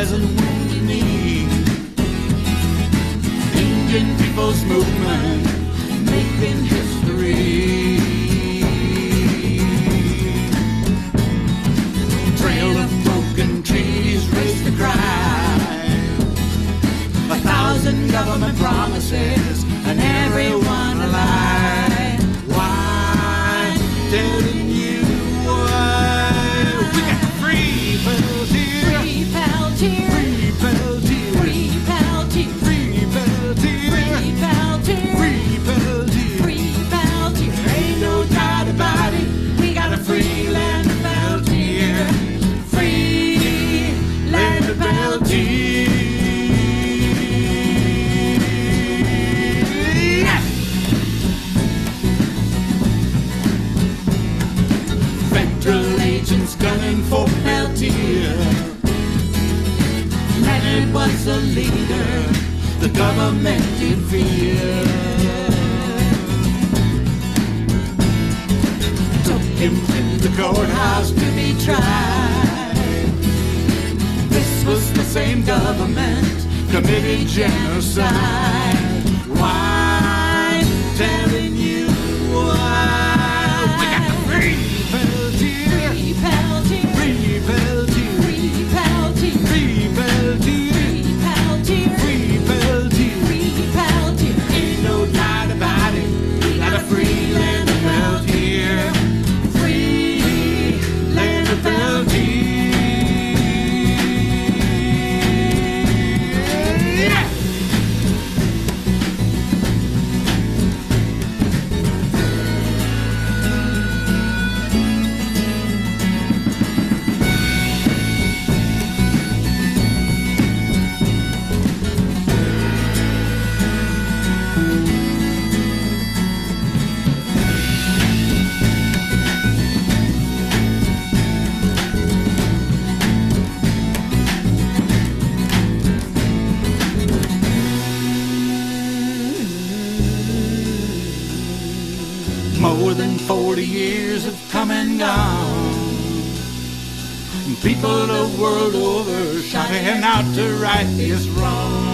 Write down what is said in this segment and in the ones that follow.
present wounded knee. Indian People's Movement making history. Trail of broken trees raised the cry. 1,000 government promises and everyone a lie. Why? Telling you why. We got free Peltier. Free Peltier. Free Peltier. Free Peltier. Free Peltier. Free Peltier. Free Peltier. Free Peltier. Ain't no doubt about it. We got a free land of Peltier. Free land of Peltier. Federal agents gunning for Peltier. Leonard was a leader the government did fear. Took him to the courthouse to be tried. This was the same government committed genocide. Why? Telling you why. We got free Peltier. Free Peltier. Free Peltier. Free Peltier. Free Peltier. Free Peltier. Free Peltier. Free Peltier. Ain't no doubt about it. We got a free land of Peltier. Free land of Peltier. Yeah. More than 40 years have come and gone. People the world over shouting out to right this wrong.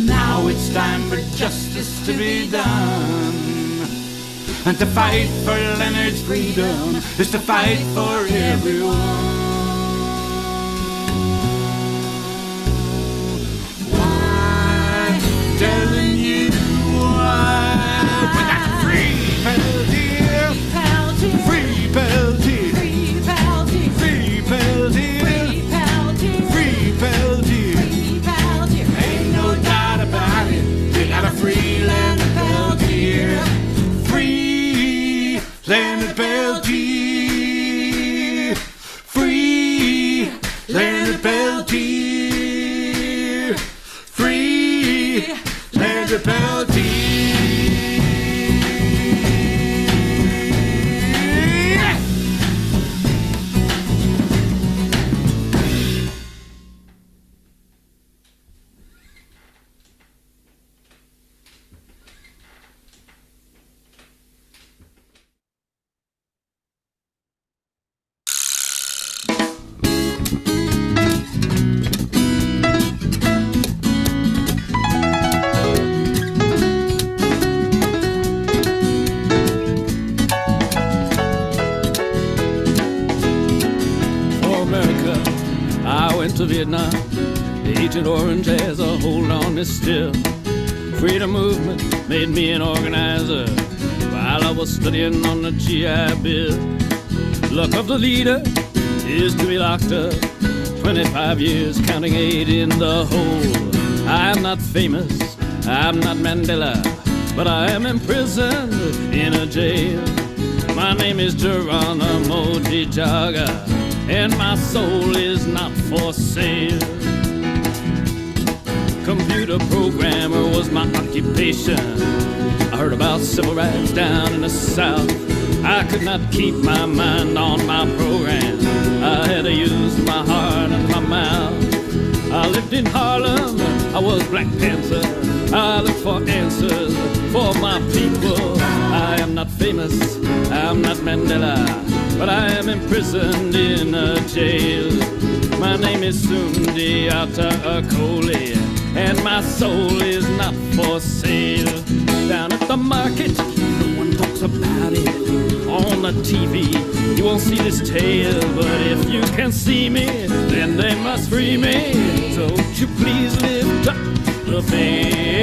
Now it's time for justice to be done. And to fight for Leonard's freedom is to fight for everyone. Telling you why. We got free Peltier. Free Peltier. Free Peltier. Free Peltier. Free Peltier. Free Peltier. Free Peltier. Ain't no doubt about it. We got a free land of Peltier. Free land of Peltier. Free land of Peltier. Free land of Peltier. To Vietnam, Agent Orange has a hold on me still. Freedom movement made me an organizer while I was studying on the GI Bill. Luck of the leader is to be locked up 25 years, counting 8 in the hole. I am not famous, I'm not Mandela, but I am imprisoned in a jail. My name is Geronimo Jaga, and my soul is not for sale. Computer programmer was my occupation. I heard about civil rights down in the South. I could not keep my mind on my program. I had to use my heart and my mouth. I lived in Harlem, I was Black Panther. I looked for answers for my people. I am not famous, I'm not Mandela, but I am imprisoned in a jail. My name is Sundi Ata Akoli, and my soul is not for sale. Down at the market, no one talks about it. On the TV, you won't see this tale, but if you can see me, then they must free me. So won't you please lift up the veil?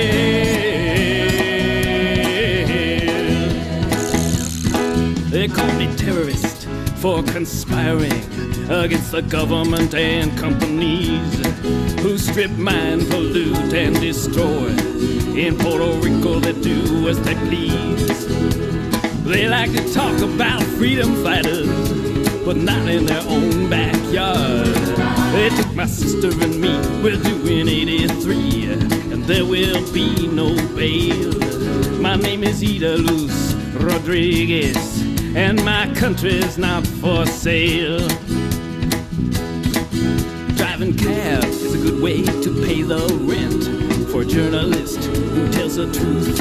They call me terrorist for conspiring against the government and companies who strip, mine, pollute, and destroy. In Puerto Rico, they do as they please. They like to talk about freedom fighters, but not in their own backyard. They took my sister and me, we're doing 83, and there will be no bail. My name is Ida Luz Rodriguez, and my country's not for sale. Driving cab is a good way to pay the rent for a journalist who tells the truth.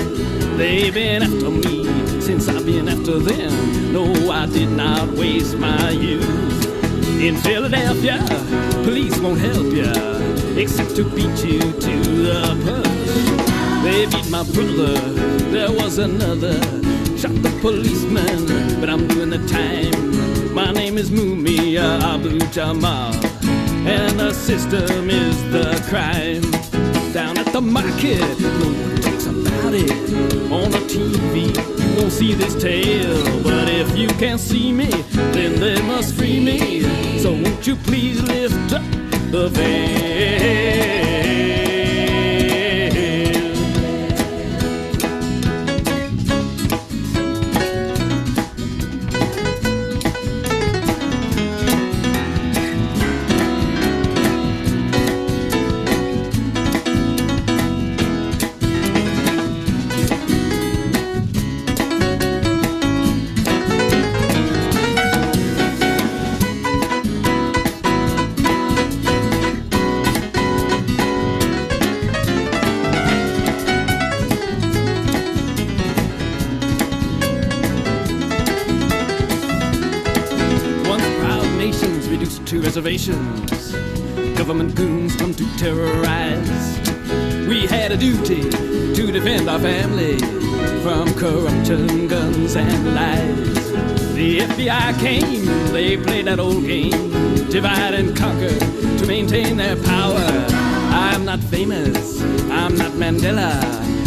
They've been after me since I've been after them. No, I did not waste my youth. In Philadelphia, police won't help ya except to beat you to the punch. They beat my brother, there was another, shot the policeman, but I'm doing the time. My name is Mumia Abu Jamal, and the system is the crime. Down at the market, no one talks about it. On the TV, you won't see this tale, but if you can't see me, then they must free me. So won't you please lift up the veil? Reservations, government goons come to terrorize. We had a duty to defend our family from corruption, guns, and lies. The FBI came, they played that old game, divide and conquer to maintain their power. I'm not famous, I'm not Mandela,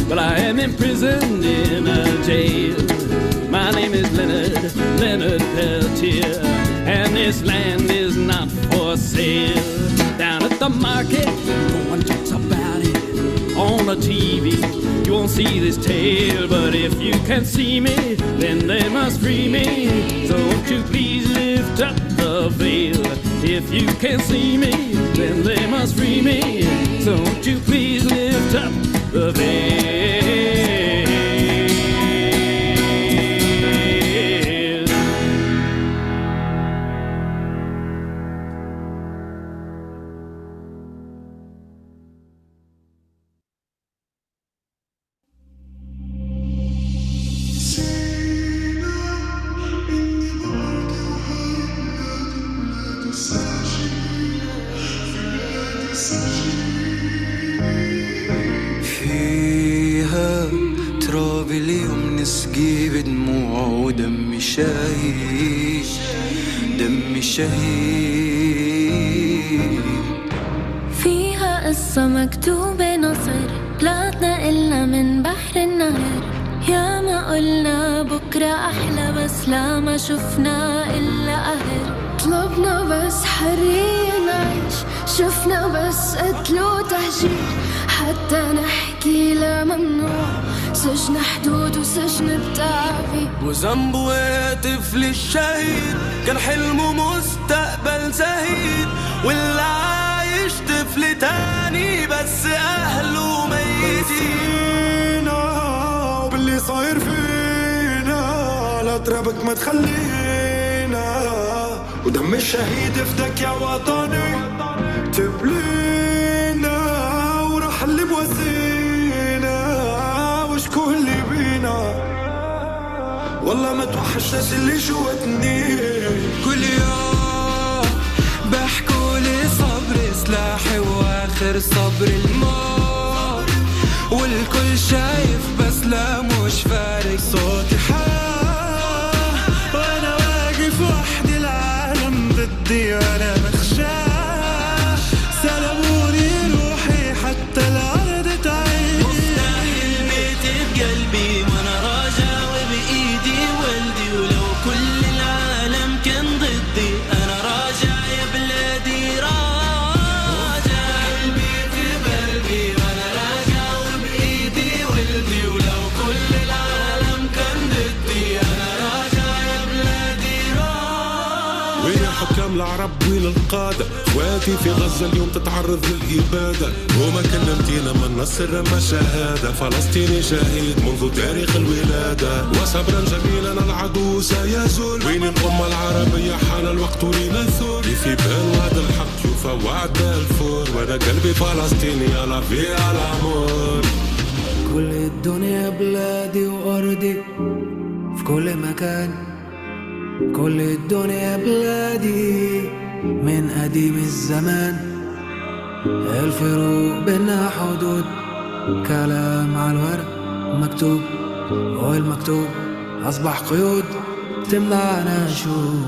but I am imprisoned in a jail. My name is Leonard Peltier, and this land is not for sale. Down at the market, no one talks about it. On the TV, you won't see this tale, but if you can see me, then they must free me. So won't you please lift up the veil? If you can see me, then they must free me. So won't you please lift up the veil? دمي شهيد فيها قصة مكتوبة نصر طلعتنا إلنا من بحر النهر يا ما قلنا بكرة أحلى بس لا ما شفنا إلا قهر طلبنا بس حرية نعيش شفنا بس قتل وتهجير حتى نحكي لا ممنوع سجن حدود وسجن بتعبي وذنبه يا طفل الشهيد كان حلمه مستقبل زهيد واللي عايش طفل تاني بس أهله ميتين وباللي صاير فينا لا ترابك ما تخلينا ودم الشهيد فدك يا وطني تبلينا وراح اللي بوزينا وشكون اللي بينا والله ما توحش ناس اللي جواتني. كل يوم بحكولي صبري سلاحي واخر صبر الموت، والكل شايف بس لا مش فارق صوتي وانا واقف وحدي العالم ضدي وانا مخشاش. سلبوني روحي حتى الارض تعيش. مفتاح البيت بقلبي وانا راجع وبايدي ولدي، ولو كل العالم كان ضدي انا راجع يا بلادي راجع. البيت بقلبي وانا راجع وبايدي ولدي، ولو كل العالم كان ضدي انا راجع يا بلادي راجع. وين الحكام العرب وين القادة؟ اخواتي في غزة اليوم تتعرض للإبادة، وما كلمتينا من نصر ما شهادة. فلسطيني شهيد منذ تاريخ الولادة، وصبرا جميلا العدو سيزول. وين الأمة العربية حان الوقت لنثور. في بال وعد الحق يوفى وعد بالفور، وانا قلبي فلسطيني على في الأمور. كل الدنيا بلادي وأرضي في كل مكان، كل الدنيا بلادي من قديم الزمان. الفروق بيننا حدود، كلام على الورق مكتوب، والمكتوب أصبح قيود تمنعنا نشوف.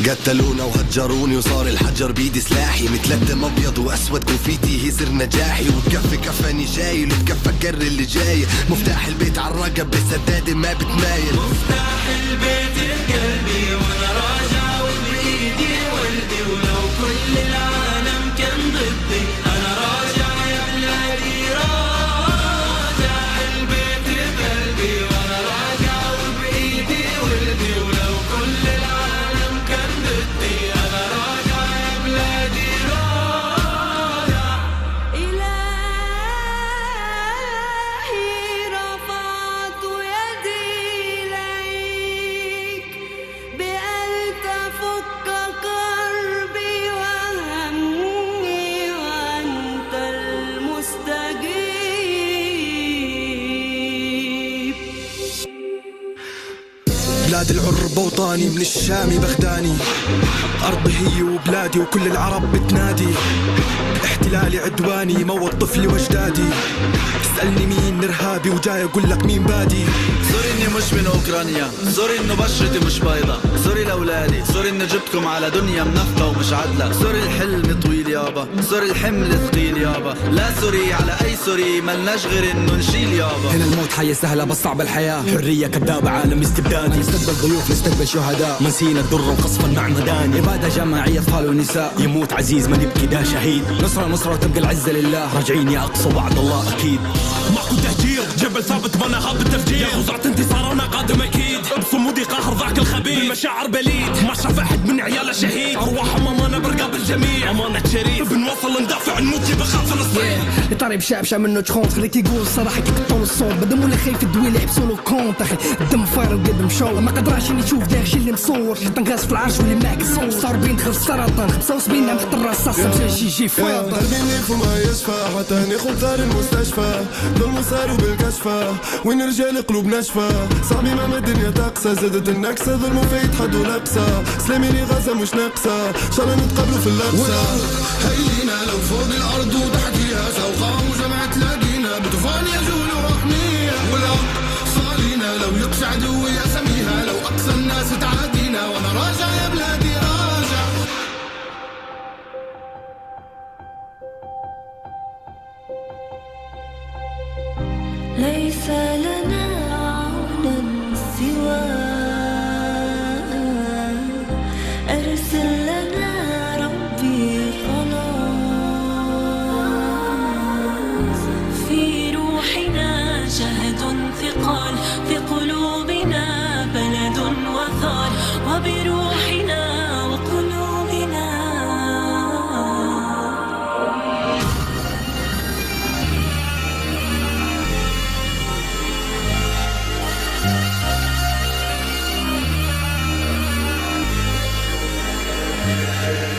قتلونا وهجروني وصار الحجر بيدي سلاحي، متلتم ابيض واسود كوفيتي هزر نجاحي، وبكفي كفاني جايل وبكفى كر اللي جاي. مفتاح البيت عالرقب بسدادي ما بتمايل. مفتاح البيت بقلبي وانا راجع وبايدي ولدي، ولو كل العالم كان ضدي انا راجع يا بلادي راجع. البيت بقلبي وانا راجع وبايدي ولدي، ولو كل العالم كان ضدي انا راجع يا بلادي راجع. إلهي رفعت يدي إليك بأن تفك كربي وهمي، وأنت المستجيب. بلاد العرب وطاني من الشامي بغداني، أرضي هي وبلادي وكل العرب بتنادي. احتلالي عدواني موت طفلي واجدادي، اسألني مين إرهابي وجاي أقول لك مين بادي. سوري إني مش من أوكرانيا، سوري إنه بشرتي مش بيضة، سوري لأولادي، سوري إني جبتكم على دنيا منفقة ومش عدلة. سوري الحلم طويل يابا، سوري الحمل ثقيل يابا، لا سوري على أي سوري ملناش غير إنه نشيل يابا. هنا الموت حياة سهلة بس صعب الحياة، حرية كذابة عالم استبدادي. نستقبل ضيوف نستقبل شهداء، منسينا الدر وقصفا مع مداني. إبادة جماعية أطفال ونساء، يموت عزيز ما نبكي ده شهيد. نصرة نصرة وتبقى العزة لله، راجعين يا أقصى وعد الله أكيد. ماكو تهجير، جبل ثابت بنا هاب التفجير. يا غزعة انتصارنا قادم أكيد، بصمودي قهر ذاك الخبيث. بالمشاعر بليد، ما شاف أحد من عياله شهيد. أرواح أمامنا برقاب الجميع، أمانة شريف بنوصل ندافع نموت بخاف فلسطين. يطاري بشابشة منه تخونت، خليك يقول الصراحة كي كطول الصوت. بدم ولا خايف الدوي لعب سولو كونت، أخي الدم فاير وقدم شو. ما قدراش يشوف داخل اللي مصور، حتى نغاز في العرش واللي معك الصور. صار بين دخل السرطان 75 عام حتى الرصاص مشى يجي فاضل. قلبي وما يشفى حتى ناخد دار المستشفى. ظلم صار بالكشفة وين رجال قلوب ناشفة. صعبي ما الدنيا تقسى، زادت النكسة ظلم وفايت حد ولبسة. سلامي لي غزة مش ناقصة، إن شاء الله نتقابلوا في اللبسة. هينا لو فوق الأرض وتحتيها سوقا وجمعة تلاقينا بطوفان يجول وحمية. والحق صالينا لو يقشع عدوي أسميها، لو أقصى الناس تعادينا وأنا راجع يا بلادي راجع. ليس لنا عون سوى أرسل لنا ربي خلاص. في روحنا شهد ثقال، في قلوبنا بلد وثار، وبروحنا وقلوبنا.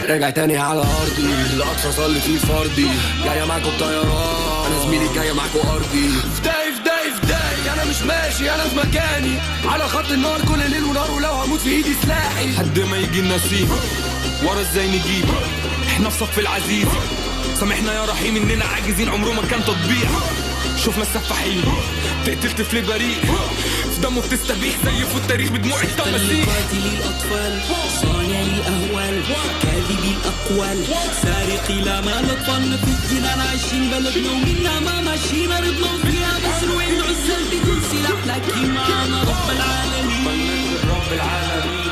رجع تاني على أرضي، الأقصى صلي فيه فردي. جاية معكم بطيران، أنا زميلي جاية معكم أرضي. فداي فداي فداي ماشي انا مش ماشي انا في مكاني على خط النار كل ليل ونهار ولو هموت في ايدي سلاحي حد ما يجي النسيم ورا ازاي نجيب احنا في صف العزيز سامحنا يا رحيم اننا عاجزين عمره ما كان تطبيع شوفنا السفاحين تقتل طفل بريء في دمه بتستبيح زيفوا التاريخ بدموع التماسيح قاتلي الأطفال صانعي الأهوال كاذبي الأقوال سارقي لا مال أطفالنا في الجنان عايشين بلدنا ومنا ما ماشيين أرضنا وفيها مسروعين عزل بدون سلاح لكن معنا رب العالمين رب العالمين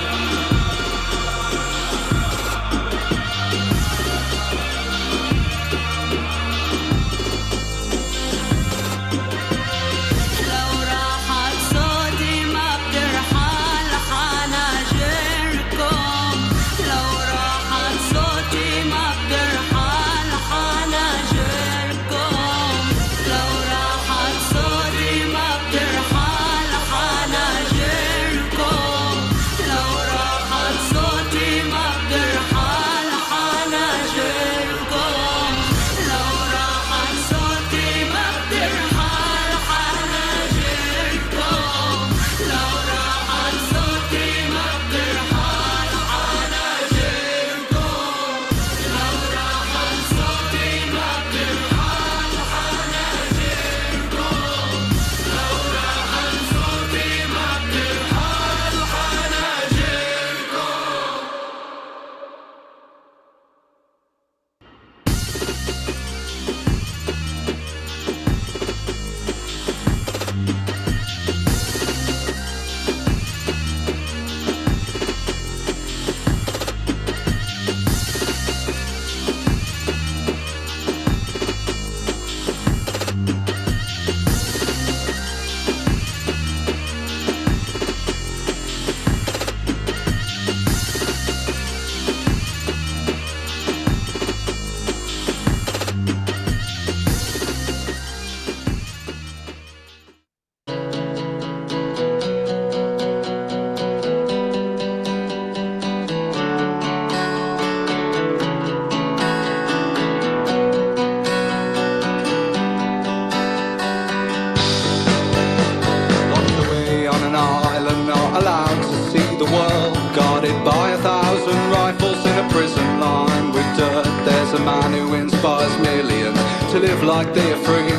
Like they are free.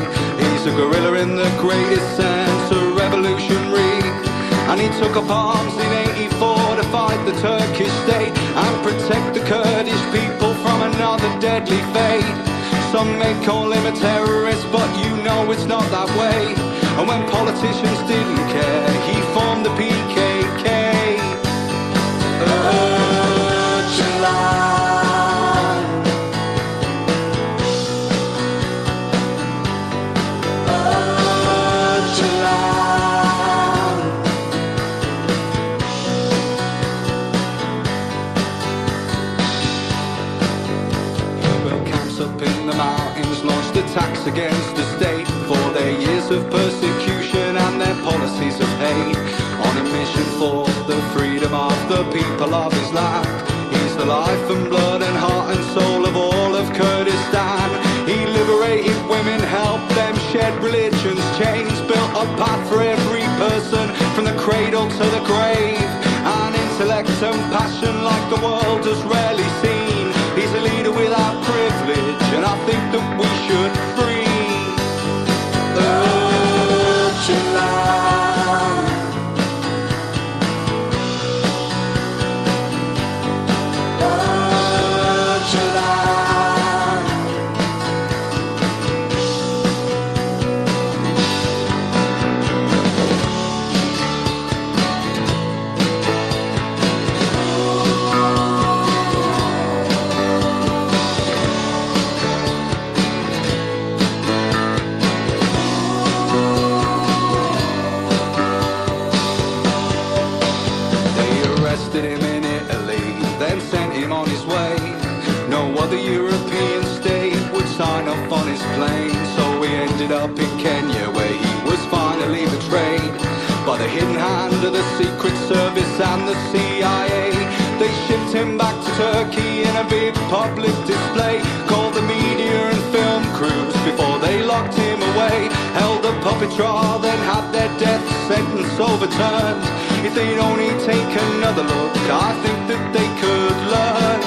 He's a guerrilla in the greatest sense, a revolutionary. And he took up arms in 84 to fight the Turkish state and protect the Kurdish people from another deadly fate. Some may call him a terrorist, but you know it's not that way. And when politicians didn't care, he formed the PKK. Attacks against the state for their years of persecution and their policies of hate. On a mission for the freedom of the people of his land. He's the life and blood and heart and soul of all of Kurdistan. He liberated women, helped them shed religion's chains, built a path for every person from the cradle to the grave. An intellect and passion like the world has rarely seen. He's a leader without privilege, and I think that we should free Öcalan. Up in Kenya where he was finally betrayed by the hidden hand of the Secret Service and the CIA. They shipped him back to Turkey in a big public display, called the media and film crews before they locked him away, held a puppet trial, then had their once overturned. If they'd only take another look, I think that they could learn.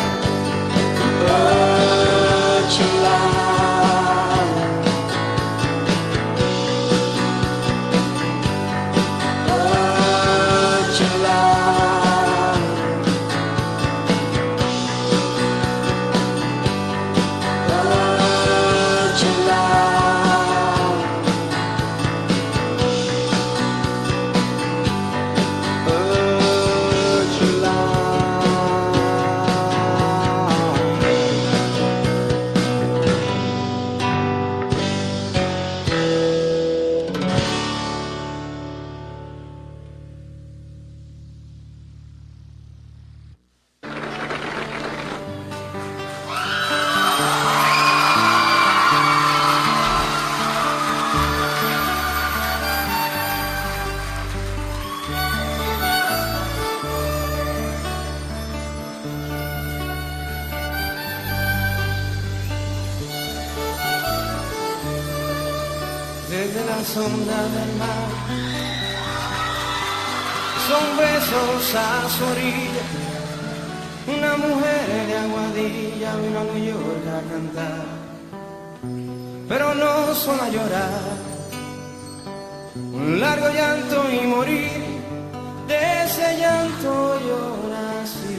Desde la sombra del mar, son besos a su orilla. Una mujer de Aguadilla vino a New York a cantar, pero no solo a llorar. Un largo llanto y morir, de ese llanto yo nací.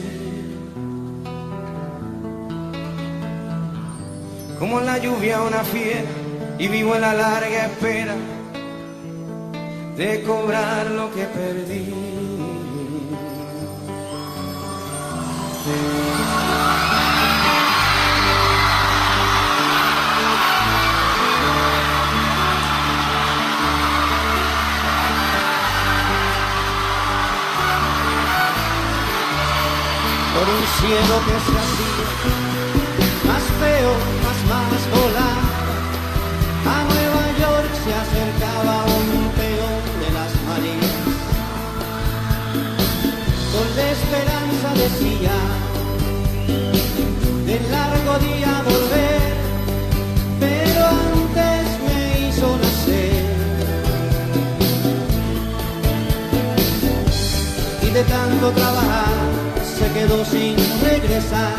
Como en la lluvia una fiera, y vivo en la larga espera de cobrar lo que perdí. Por un cielo que se hacía más feo, más volar. A Nueva York se acercaba un peón de las Marías, con la esperanza decía del largo día volver, pero antes me hizo nacer. Y de tanto trabajar se quedó sin regresar,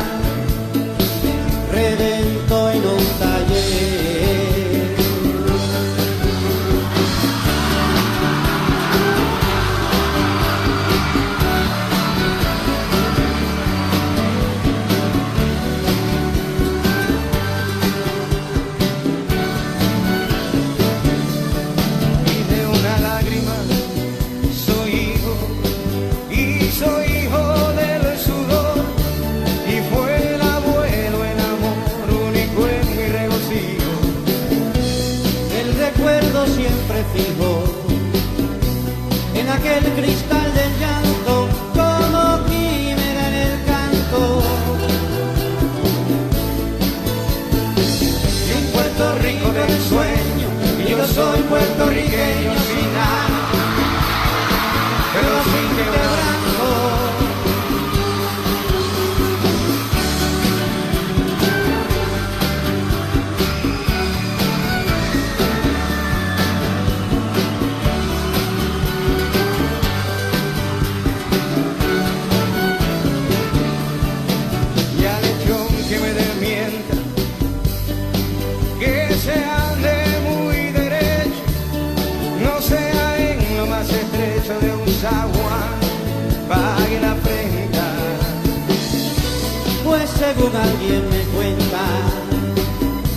reventó en un taller. Fijo en aquel cristal del llanto, como quimera en el canto. Y en Puerto Rico del sueño, y yo soy puertorriqueño sin nada, pero sin quebranto. Pague la prenda, pues según alguien me cuenta,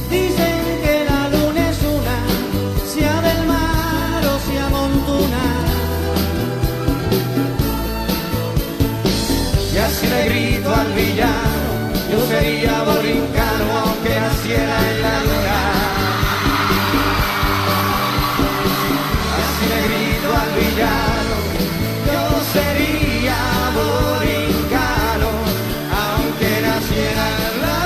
dicen que la luna es una, sea del mar o sea montuna. Y así le grito al villano, yo sería borincano aunque naciera en la luna. Así le grito al villano, yo sería borincano, aunque naciera en la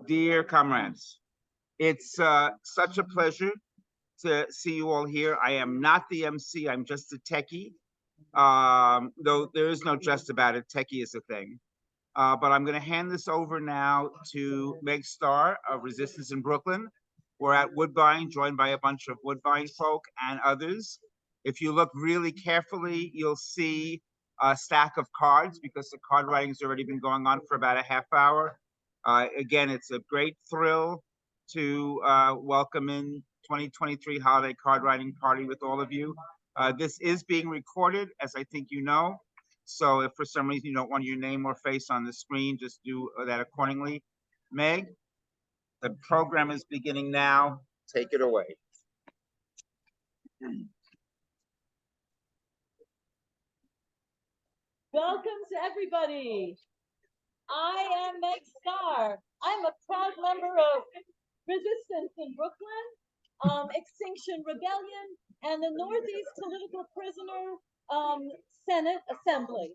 Dear comrades, it's such a pleasure to see you all here. I am not the MC, I'm just a techie. Though there is no just about it, techie is a thing. But I'm gonna hand this over now to Meg Starr of Resistance in Brooklyn. We're at Woodbine, joined by a bunch of Woodbine folk and others. If you look really carefully, you'll see a stack of cards because the card writing's already been going on for about a half hour. Again, it's a great thrill to welcome in 2023 Holiday Card Writing Party with all of you. This is being recorded, as I think you know. So if for some reason you don't want your name or face on the screen, just do that accordingly. Meg, the program is beginning now. Take it away. Welcome to everybody. I am Meg Starr. I'm a proud member of Resistance in Brooklyn, Extinction Rebellion, and the Northeast Political Prisoner Senate Assembly.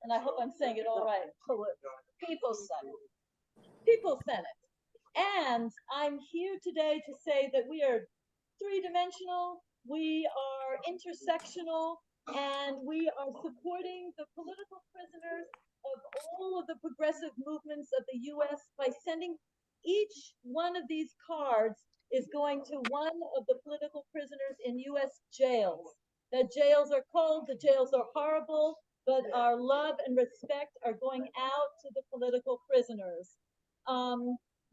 And I hope I'm saying it all right. People's Senate. And I'm here today to say that we are three-dimensional, we are intersectional, and we are supporting the political prisoners of all of the progressive movements of the U.S. by sending each one of these cards is going to one of the political prisoners in U.S. jails. The jails are cold, the jails are horrible, but our love and respect are going out to the political prisoners.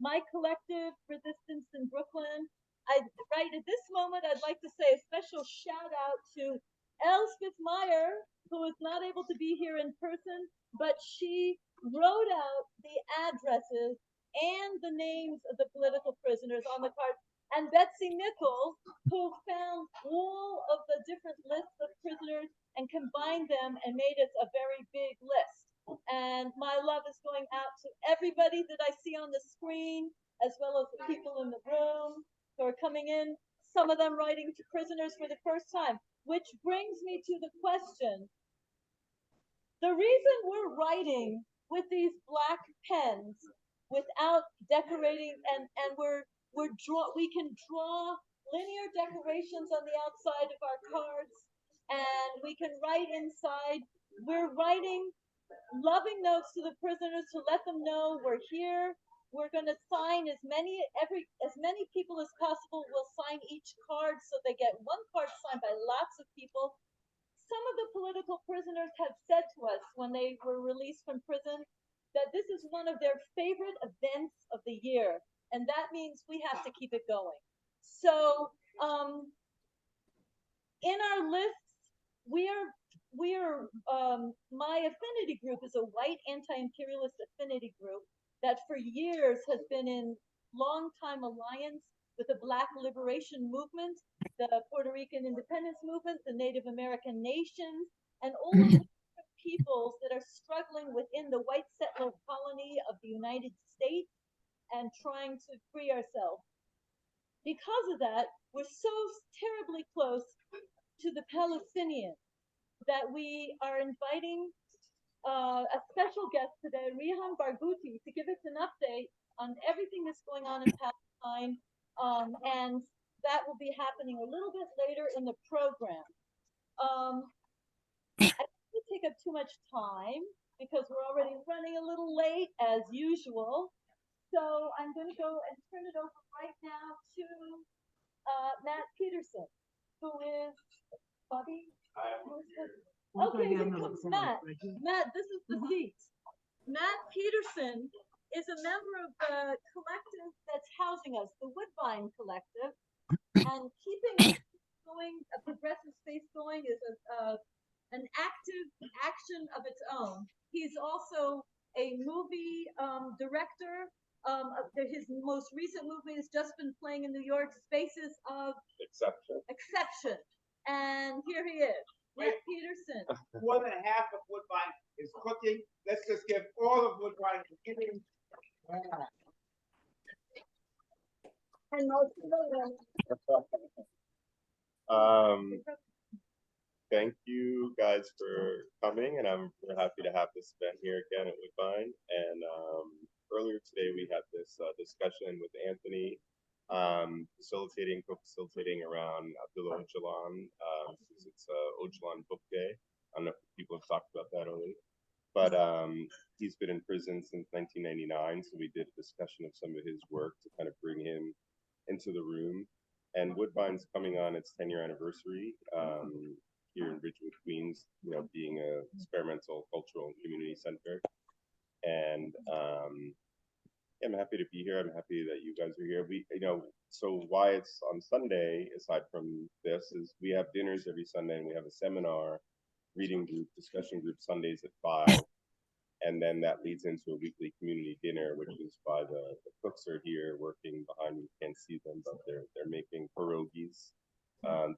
My collective, Resistance in Brooklyn, right at this moment, I'd like to say a special shout out to Elspeth Meyer, who is not able to be here in person, but she wrote out the addresses and the names of the political prisoners on the card, and Betsy Nichols, who found all of the different lists of prisoners and combined them and made it a very big list. And my love is going out to everybody that I see on the screen, as well as the people in the room who are coming in, some of them writing to prisoners for the first time, which brings me to the question. The reason we're writing with these black pens without decorating, and we can draw linear decorations on the outside of our cards, and we can write inside. We're writing loving notes to the prisoners to let them know we're here. We're going to sign as many people as possible will sign each card, so they get one card signed by lots of people. Some of the political prisoners have said to us when they were released from prison that this is one of their favorite events of the year, and that means we have to keep it going. So in our lists, my affinity group is a white anti-imperialist affinity group that for years has been in long-time alliance with the Black Liberation Movement, the Puerto Rican Independence Movement, the Native American nations, and all of the different peoples that are struggling within the white settler colony of the United States and trying to free ourselves. Because of that, we're so terribly close to the Palestinians that we are inviting a special guest today, Riham Barghouti, to give us an update on everything that's going on in Palestine, and that will be happening a little bit later in the program. I don't want to take up too much time because we're already running a little late as usual. So I'm going to go and turn it over right now to Matt Peterson, who is Bobby. Okay, here comes Matt. Matt, this is the seat. Matt Peterson is a member of the collective that's housing us, the Woodbine Collective, and keeping going, a progressive space going is an active action of its own. He's also a movie director. His most recent movie has just been playing in New York, Spaces of Exception. And here he is. Matt Peterson. More than half of Woodbine is cooking. Let's just give all of Woodbine a giving. And most of them. Thank you guys for coming, and I'm happy to have this event here again at Woodbine. And earlier today we had this discussion with Anthony, co-facilitating around Abdullah Öcalan. It's Öcalan Book Day. I don't know if people have talked about that already, but he's been in prison since 1999, so we did a discussion of some of his work to kind of bring him into the room. And Woodbine's coming on its 10-year anniversary here in Ridgewood, Queens, being an experimental cultural and community center. And Yeah, I'm happy to be here. I'm happy that you guys are here. So why it's on Sunday, aside from this, is we have dinners every Sunday and we have a seminar, reading group, discussion group Sundays at 5. And then that leads into a weekly community dinner, which is by the cooks are here working behind me. You can't see them, but they're making pierogies,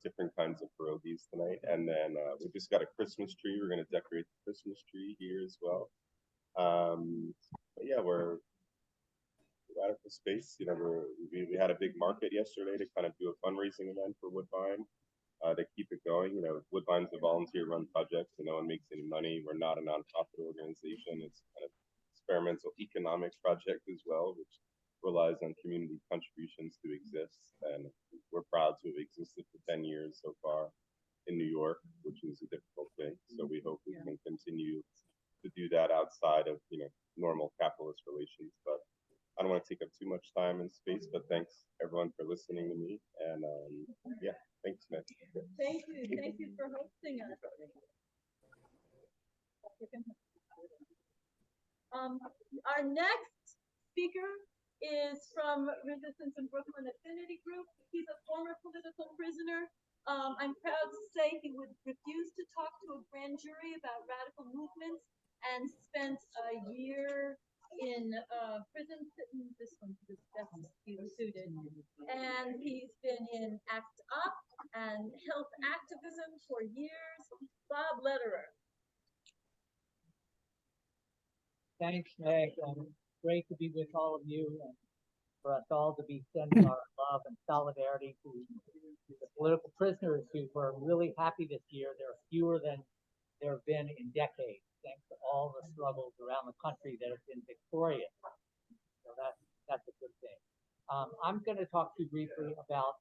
different kinds of pierogies tonight. And then we just got a Christmas tree. We're going to decorate the Christmas tree here as well. But yeah, we're radical space. We had a big market yesterday to kind of do a fundraising event for Woodbine. To keep it going, Woodbine's a volunteer-run project, so no one makes any money. We're not a nonprofit organization. It's kind of experimental economic project as well, which relies on community contributions to exist. And we're proud to have existed for 10 years so far in New York, which is a difficult thing. So we hope we can continue to do that outside of normal capitalist relations. But I don't want to take up too much time and space, but thanks everyone for listening to me. And yeah, thanks, man. Thank you for hosting us. Our next speaker is from Resistance in Brooklyn Affinity Group. He's a former political prisoner. I'm proud to say he would refuse to talk to a grand jury about radical movements and spent a year in prison. This one's best suited. And he's been in ACT UP and health activism for years. Bob Lederer. Thanks, Meg. Great to be with all of you and for us all to be sending our love and solidarity to the political prisoners who were really happy this year. There are fewer than there have been in decades, thanks to all the struggles around the country that have been victorious. So that's a good thing. I'm going to talk to you briefly about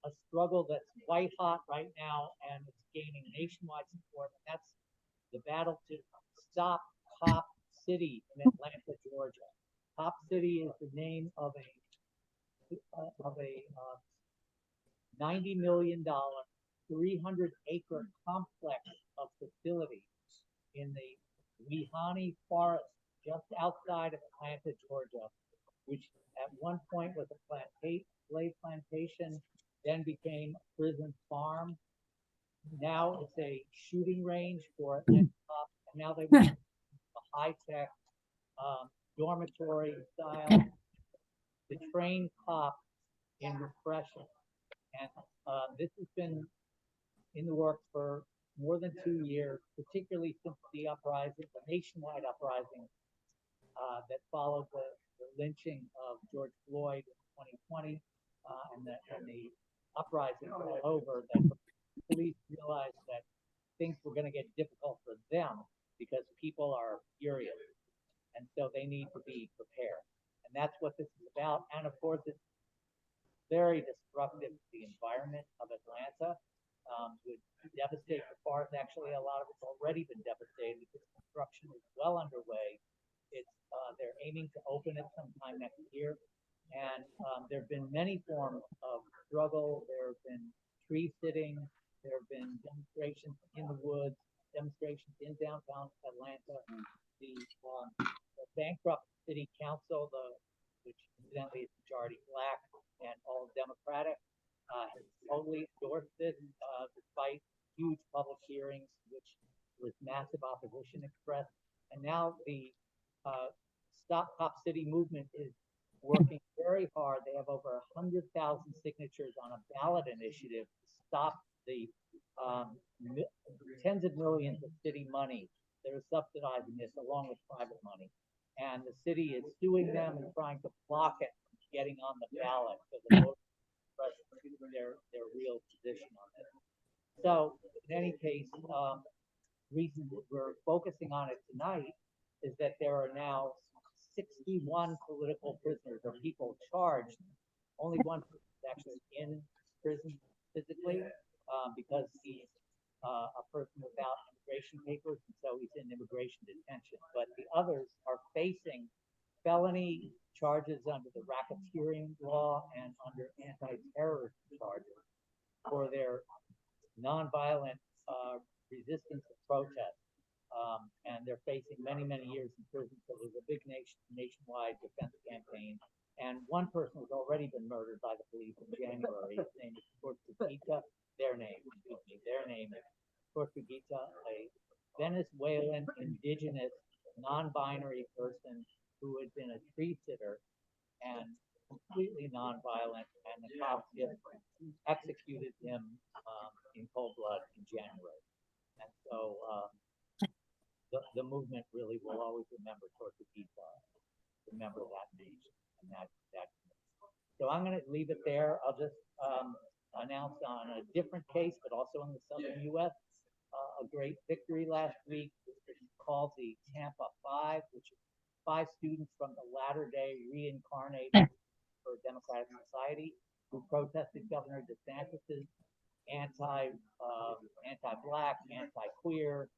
a struggle that's white hot right now and it's gaining nationwide support. And that's the battle to stop Cop City in Atlanta, Georgia. Cop City is the name of a $90 million, 300-acre complex of facilities in the Weehawken Forest just outside of Atlanta, Georgia, which at one point was a slave plantation, then became a prison farm. Now it's a shooting range for Atlanta cops, and now they want a high-tech dormitory style to train cops in repression. And this has been in the works for more than 2 years, particularly since the uprising, the nationwide uprising that followed the lynching of George Floyd in 2020, and the uprising all over, that the police realized that things were going to get difficult for them because people are furious. And so they need to be prepared. And that's what this is about. And of course, it's very destructive to the environment of Atlanta. Would devastate the forest. Actually, a lot of it's already been devastated because construction is well underway. They're aiming to open it sometime next year. And there have been many forms of struggle. There have been tree sitting. There have been demonstrations in the woods, demonstrations in downtown Atlanta. The bankrupt city council, which incidentally is majority Black and all Democratic, has totally endorsed this, despite huge public hearings, which was massive opposition expressed. And now the Stop Cop City movement is working very hard. They have over 100,000 signatures on a ballot initiative to stop the tens of millions of city money that are subsidizing this along with private money. And the city is suing them and trying to block it from getting on the ballot so the voters express their real position on it. So in any case, reason we're focusing on it tonight is that there are now 61 political prisoners or people charged. Only one person is actually in prison physically because he's a person without immigration papers, and so he's in immigration detention. But the others are facing felony charges under the racketeering law and under anti-terrorism charges for their nonviolent resistance to protest. and they're facing many, many years in prison. So there's a big nationwide defense campaign. And one person has already been murdered by the police in January. His name is Tortuguita. Their name is Tortuguita, a Venezuelan indigenous non-binary person who had been a tree sitter and completely non-violent, and the cops just executed him in cold blood in January. And so the movement really will always remember Tortuguita, remember that nation and that. So I'm going to leave it there. I'll just announce on a different case, but also in the southern U.S., a great victory last week, which is called the Tampa 5, which is 5 students from the latter-day reincarnated for Democratic Society who protested Governor DeSantis's anti-black, anti-queer.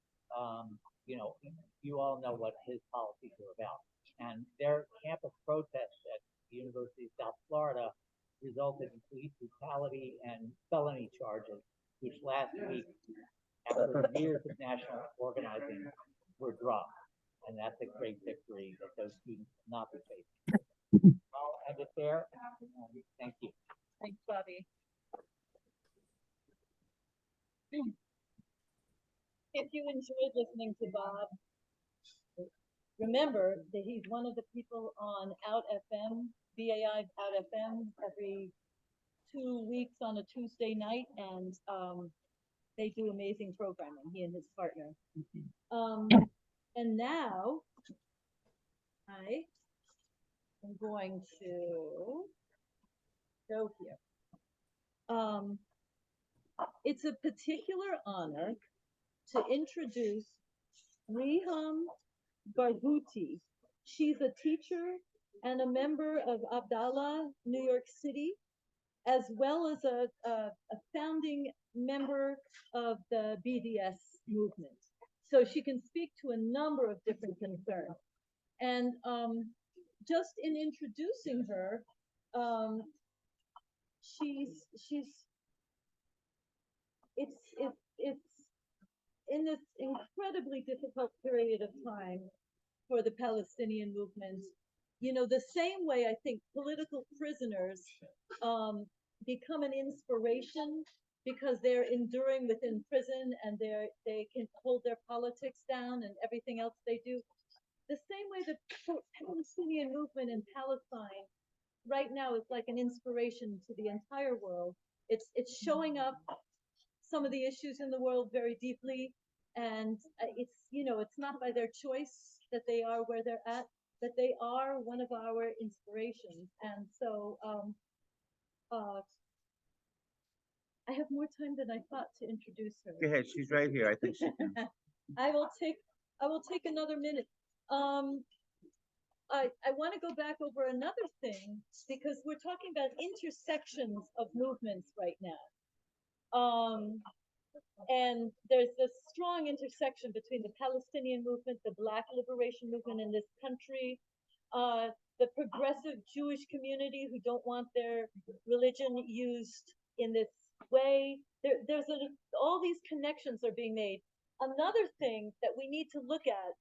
You all know what his policies are about. And their campus protests at the University of South Florida resulted in police brutality and felony charges, which last week, after years of national organizing, were dropped. And that's a great victory that those students will not be facing. I'll end it there. Thank you. Thanks, Bobby. If you enjoyed listening to Bob, remember that he's one of the people on Out FM, BAI Out FM, every 2 weeks on a Tuesday night, and they do amazing programming, he and his partner. And now, I am going to go here. It's a particular honor to introduce Riham Barghouti. She's a teacher and a member of Abdallah, New York City, as well as a founding member of the BDS movement. So she can speak to a number of different concerns. And just in introducing her, it's in this incredibly difficult period of time for the Palestinian movement. You know, the same way I think political prisoners become an inspiration because they're enduring within prison and they can hold their politics down and everything else they do. The same way the Palestinian movement in Palestine right now is like an inspiration to the entire world. It's showing up some of the issues in the world very deeply, and it's not by their choice that they are where they're at, but they are one of our inspirations. And so I have more time than I thought to introduce her. Go ahead, she's right here. I think she can. I will take another minute. I want to go back over another thing because we're talking about intersections of movements right now. And there's this strong intersection between the Palestinian movement, the Black liberation movement in this country, the progressive Jewish community who don't want their religion used in this way. All these connections are being made. Another thing that we need to look at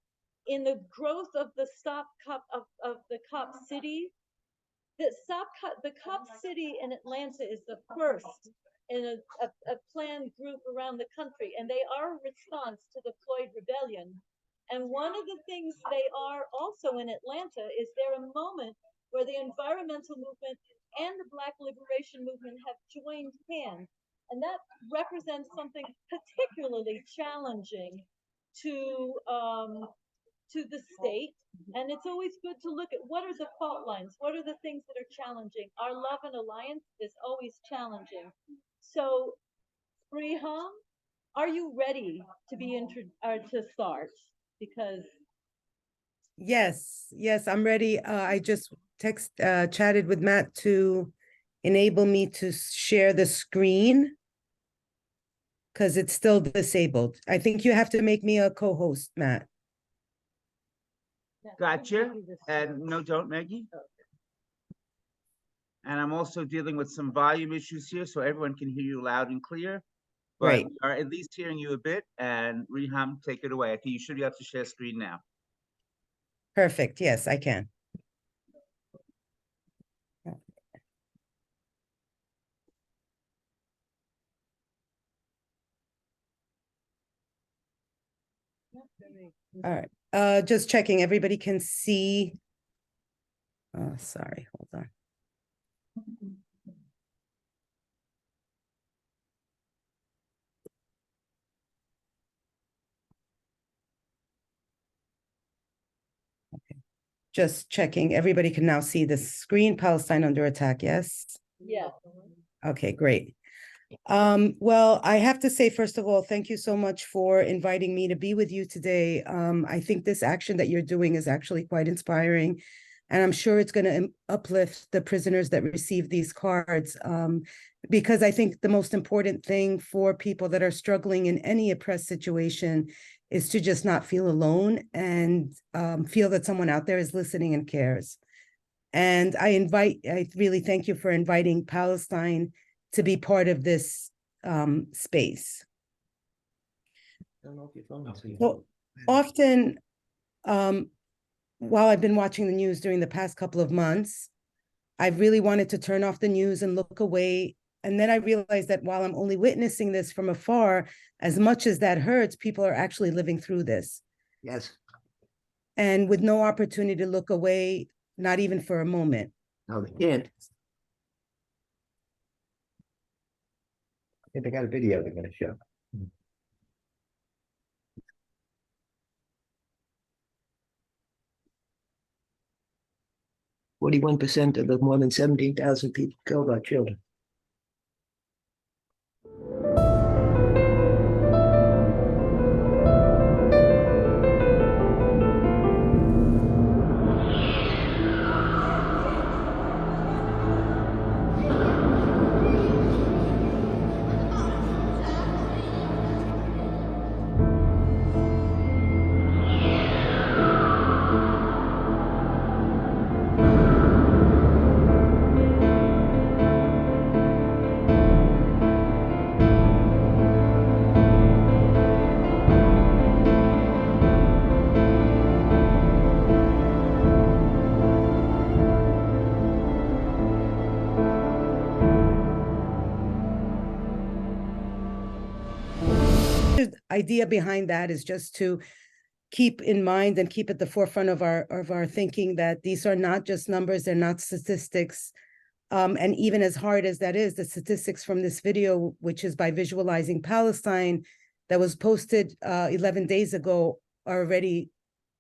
in the growth of the of the Cop City, the Cop City in Atlanta is the first in a planned group around the country, and they are a response to the Floyd rebellion. And one of the things they are also in Atlanta is they're a moment where the environmental movement and the Black liberation movement have joined hands. And that represents something particularly challenging to the state. And it's always good to look at what are the fault lines, what are the things that are challenging. Our love and alliance is always challenging. So, Riham, are you ready to be to start? Because yes, I'm ready. I just chatted with Matt to enable me to share the screen because it's still disabled. I think you have to make me a co-host, Matt. Gotcha. And no, don't, Maggie. And I'm also dealing with some volume issues here, so everyone can hear you loud and clear. but Right. we are at least hearing you a bit. And Riham, take it away. I think you should be able to share screen now. Perfect. Yes, I can. All right. Just checking. Everybody can see. Oh, sorry. Hold on. Just checking. Everybody can now see the screen. Palestine under attack. Yes. Yeah. Okay, great. Well, I have to say, first of all, thank you so much for inviting me to be with you today. I think this action that you're doing is actually quite inspiring, and I'm sure it's going to uplift the prisoners that receive these cards, because I think the most important thing for people that are struggling in any oppressed situation is to just not feel alone and feel that someone out there is listening and cares. And I really thank you for inviting Palestine to be part of this space. So often, while I've been watching the news during the past couple of months, I've really wanted to turn off the news and look away. And then I realized that while I'm only witnessing this from afar, as much as that hurts, people are actually living through this. Yes. And with no opportunity to look away, not even for a moment. No, they can't. I think they got a video they're going to show. 41% of the more than 17,000 people killed are children. Idea behind that is just to keep in mind and keep at the forefront of our thinking that these are not just numbers, they're not statistics. And even as hard as that is, the statistics from this video, which is by Visualizing Palestine, that was posted 11 days ago, are already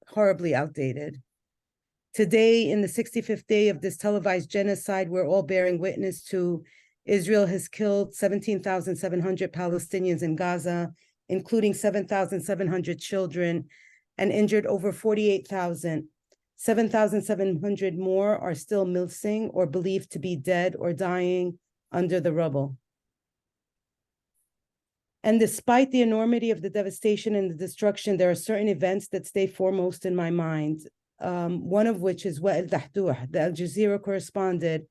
horribly outdated. Today, in the 65th day of this televised genocide, we're all bearing witness to Israel has killed 17,700 Palestinians in Gaza, including 7,700 children, and injured over 48,000. 7,700 more are still missing or believed to be dead or dying under the rubble. And despite the enormity of the devastation and the destruction, there are certain events that stay foremost in my mind. One of which is Wael Dahdouh, the Al Jazeera correspondent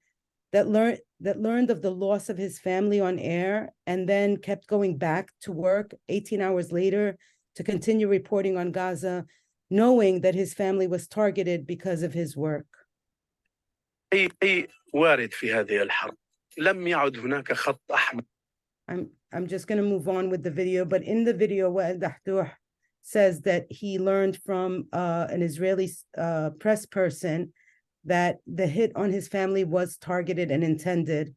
that learned of the loss of his family on air and then kept going back to work 18 hours later to continue reporting on Gaza, knowing that his family was targeted because of his work. I'm just going to move on with the video, but in the video, Wael Dahdouh says that he learned from an Israeli press person that the hit on his family was targeted and intended.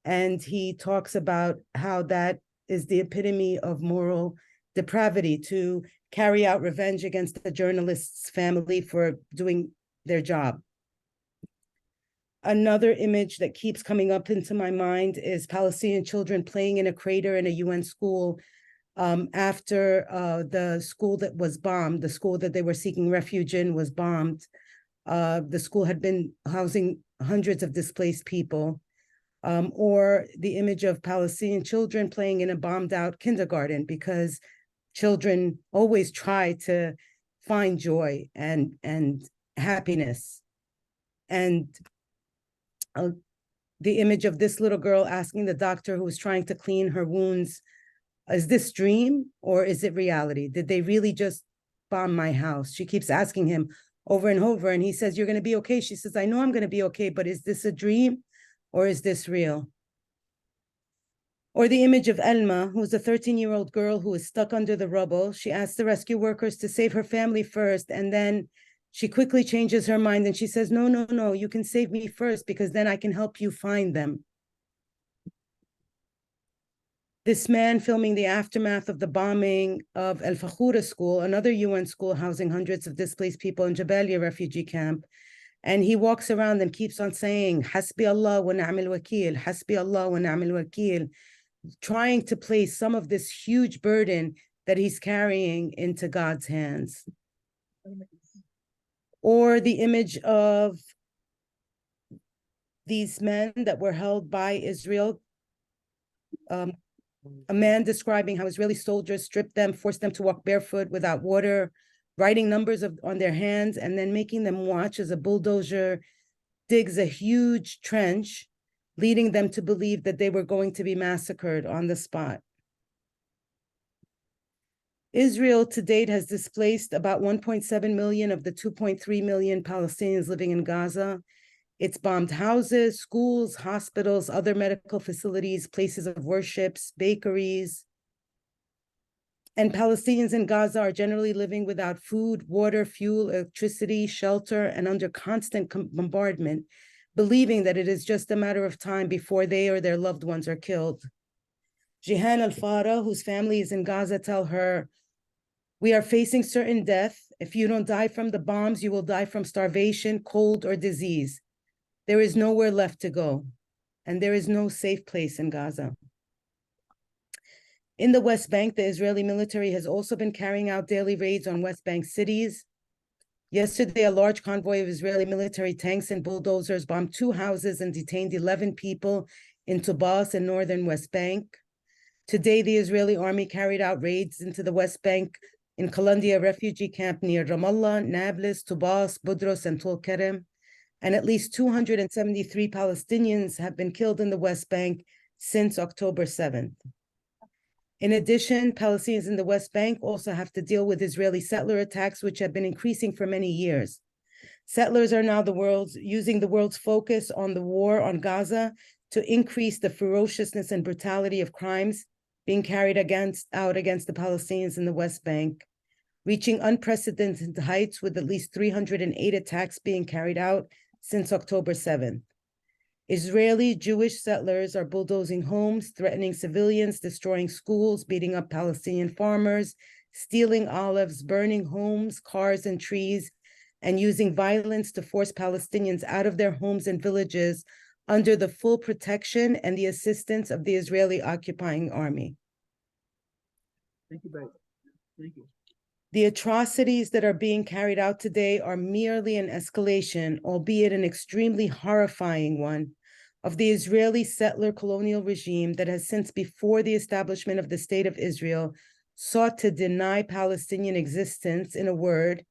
And he talks about how that is the epitome of moral depravity, to carry out revenge against the journalist's family for doing their job. Another image that keeps coming up into my mind is Palestinian children playing in a crater in a UN school after the school that was bombed, the school that they were seeking refuge in was bombed. The school had been housing hundreds of displaced people, or the image of Palestinian children playing in a bombed out kindergarten, because children always try to find joy and happiness. And the image of this little girl asking the doctor who was trying to clean her wounds Is this dream or is it reality? Did they really just bomb my house? She keeps asking him over and over, and he says, you're going to be okay. She says, I know I'm going to be okay, but is this a dream or is this real? Or the image of Elma, who's a 13-year-old girl who is stuck under the rubble. She asks the rescue workers to save her family first, and then she quickly changes her mind and she says, no, no, no, you can save me first because then I can help you find them. This man filming the aftermath of the bombing of El Fakhura school, another UN school housing hundreds of displaced people in Jabalia refugee camp. And he walks around and keeps on saying, Hasbi Allah wa ni'mal wakil, Hasbi Allah wa ni'mal wakil, trying to place some of this huge burden that he's carrying into God's hands. Or the image of these men that were held by Israel, a man describing how Israeli soldiers stripped them, forced them to walk barefoot without water, writing numbers on their hands, and then making them watch as a bulldozer digs a huge trench, leading them to believe that they were going to be massacred on the spot. Israel to date has displaced about 1.7 million of the 2.3 million Palestinians living in Gaza. It's bombed houses, schools, hospitals, other medical facilities, places of worships, bakeries. And Palestinians in Gaza are generally living without food, water, fuel, electricity, shelter, and under constant bombardment, believing that it is just a matter of time before they or their loved ones are killed. Jihan Al-Farah, whose family is in Gaza, tell her, we are facing certain death. If you don't die from the bombs, you will die from starvation, cold, or disease. There is nowhere left to go, and there is no safe place in Gaza. In the West Bank, the Israeli military has also been carrying out daily raids on West Bank cities. Yesterday, a large convoy of Israeli military tanks and bulldozers bombed 2 houses and detained 11 people in Tubas in northern West Bank. Today, the Israeli army carried out raids into the West Bank in Kalandia refugee camp near Ramallah, Nablus, Tubas, Budros, and Tul Kerem. And at least 273 Palestinians have been killed in the West Bank since October 7th. In addition, Palestinians in the West Bank also have to deal with Israeli settler attacks, which have been increasing for many years. Settlers are now using the world's focus on the war on Gaza to increase the ferociousness and brutality of crimes being carried out against the Palestinians in the West Bank, reaching unprecedented heights with at least 308 attacks being carried out since October 7th. Israeli Jewish settlers are bulldozing homes, threatening civilians, destroying schools, beating up Palestinian farmers, stealing olives, burning homes, cars, and trees, and using violence to force Palestinians out of their homes and villages under the full protection and the assistance of the Israeli occupying army. Thank you, babe. Thank you. The atrocities that are being carried out today are merely an escalation, albeit an extremely horrifying one, of the Israeli settler colonial regime that has since before the establishment of the State of Israel sought to deny Palestinian existence, in a word,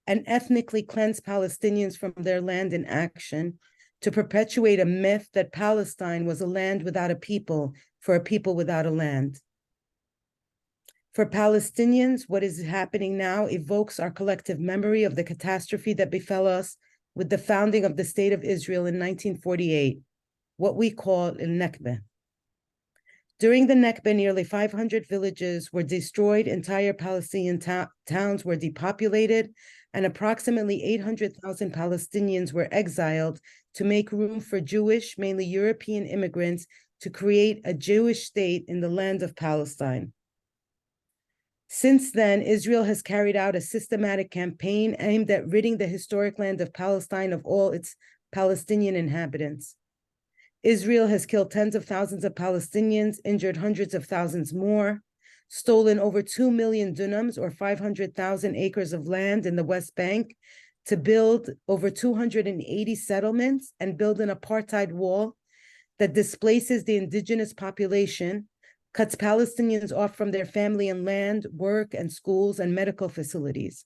and ethnically cleanse Palestinians from their land in action, to perpetuate a myth that Palestine was a land without a people for a people without a land. For Palestinians, what is happening now evokes our collective memory of the catastrophe that befell us with the founding of the State of Israel in 1948, what we call el-Nakba. During the Nakba, nearly 500 villages were destroyed, entire Palestinian towns were depopulated, and approximately 800,000 Palestinians were exiled to make room for Jewish, mainly European immigrants, to create a Jewish state in the land of Palestine. Since then, Israel has carried out a systematic campaign aimed at ridding the historic land of Palestine of all its Palestinian inhabitants. Israel has killed tens of thousands of Palestinians, injured hundreds of thousands more, stolen over 2 million dunams or 500,000 acres of land in the West Bank to build over 280 settlements and build an apartheid wall that displaces the indigenous population, cuts Palestinians off from their family and land, work and schools and medical facilities.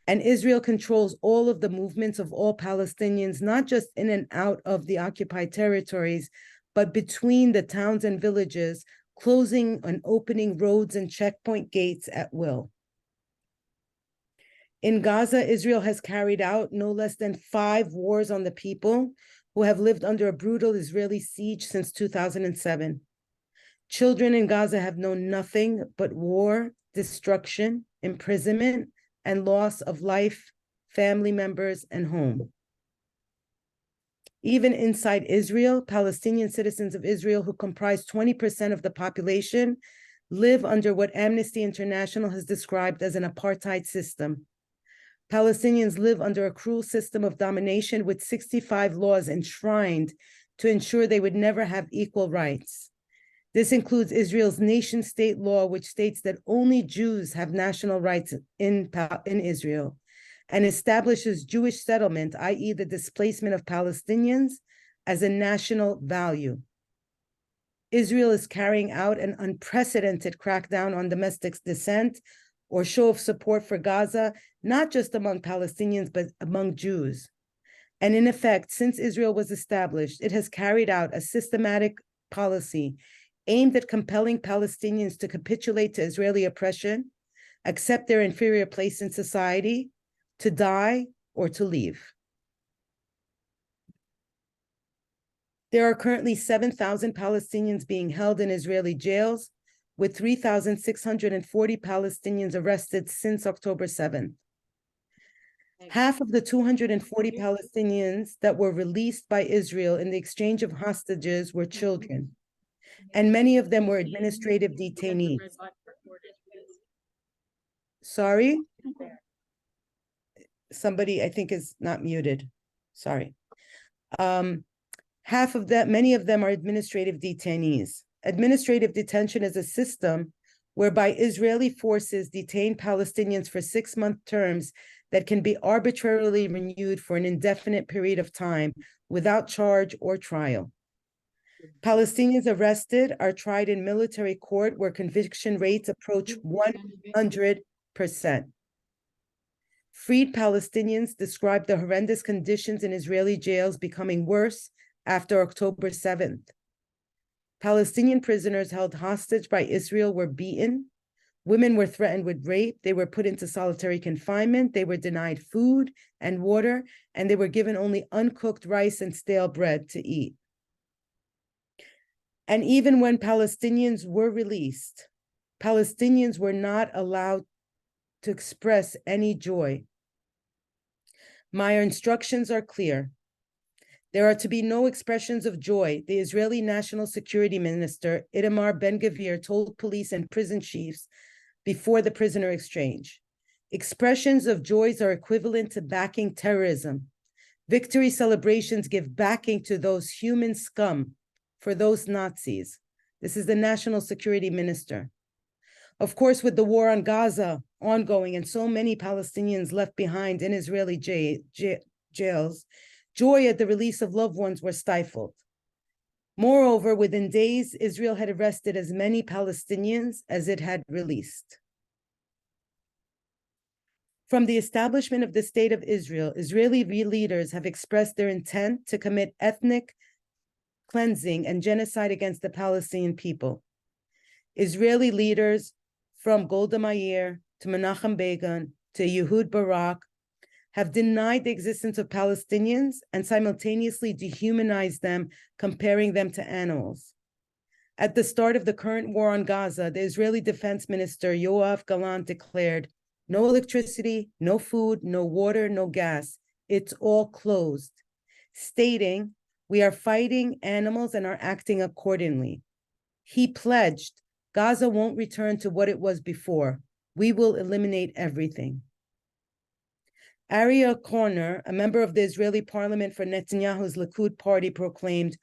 And Israel controls all of the movements of all Palestinians, not just in and out of the occupied territories, but between the towns and villages closing and opening roads and checkpoint gates at will. In Gaza, Israel has carried out no less than 5 wars on the people who have lived under a brutal Israeli siege since 2007. Children in Gaza have known nothing but war, destruction, imprisonment, and loss of life, family members, and home. Even inside Israel, Palestinian citizens of Israel, who comprise 20% of the population, live under what Amnesty International has described as an apartheid system. Palestinians live under a cruel system of domination with 65 laws enshrined to ensure they would never have equal rights. This includes Israel's nation-state law, which states that only Jews have national rights in Israel, and establishes Jewish settlement, i.e. the displacement of Palestinians, as a national value. Israel is carrying out an unprecedented crackdown on domestic dissent or show of support for Gaza, not just among Palestinians, but among Jews. And in effect, since Israel was established, it has carried out a systematic policy aimed at compelling Palestinians to capitulate to Israeli oppression, accept their inferior place in society, to die, or to leave. There are currently 7,000 Palestinians being held in Israeli jails, with 3,640 Palestinians arrested since October 7th. Half of the 240 Palestinians that were released by Israel in the exchange of hostages were children, and many of them were administrative detainees. Sorry? Somebody, I think, is not muted. Sorry. Many of them are administrative detainees. Administrative detention is a system whereby Israeli forces detain Palestinians for 6-month terms that can be arbitrarily renewed for an indefinite period of time without charge or trial. Palestinians arrested are tried in military court where conviction rates approach 100%. Freed Palestinians described the horrendous conditions in Israeli jails becoming worse after October 7th. Palestinian prisoners held hostage by Israel were beaten. Women were threatened with rape. They were put into solitary confinement. They were denied food and water, and they were given only uncooked rice and stale bread to eat. And even when Palestinians were released, Palestinians were not allowed to express any joy. My instructions are clear. There are to be no expressions of joy, the Israeli National Security Minister, Itamar Ben-Gvir, told police and prison chiefs before the prisoner exchange. Expressions of joys are equivalent to backing terrorism. Victory celebrations give backing to those human scum, for those Nazis. This is the National Security Minister. Of course, with the war on Gaza ongoing and so many Palestinians left behind in Israeli jails, joy at the release of loved ones were stifled. Moreover, within days, Israel had arrested as many Palestinians as it had released. From the establishment of the State of Israel, Israeli leaders have expressed their intent to commit ethnic cleansing and genocide against the Palestinian people. Israeli leaders, from Golda Meir to Menachem Begin to Ehud Barak, have denied the existence of Palestinians and simultaneously dehumanized them, comparing them to animals. At the start of the current war on Gaza, the Israeli Defense Minister Yoav Gallant declared, "No electricity, no food, no water, no gas. It's all closed," stating, "We are fighting animals and are acting accordingly." He pledged, "Gaza won't return to what it was before. We will eliminate everything." Aria Korner, a member of the Israeli parliament for Netanyahu's Likud party, proclaimed,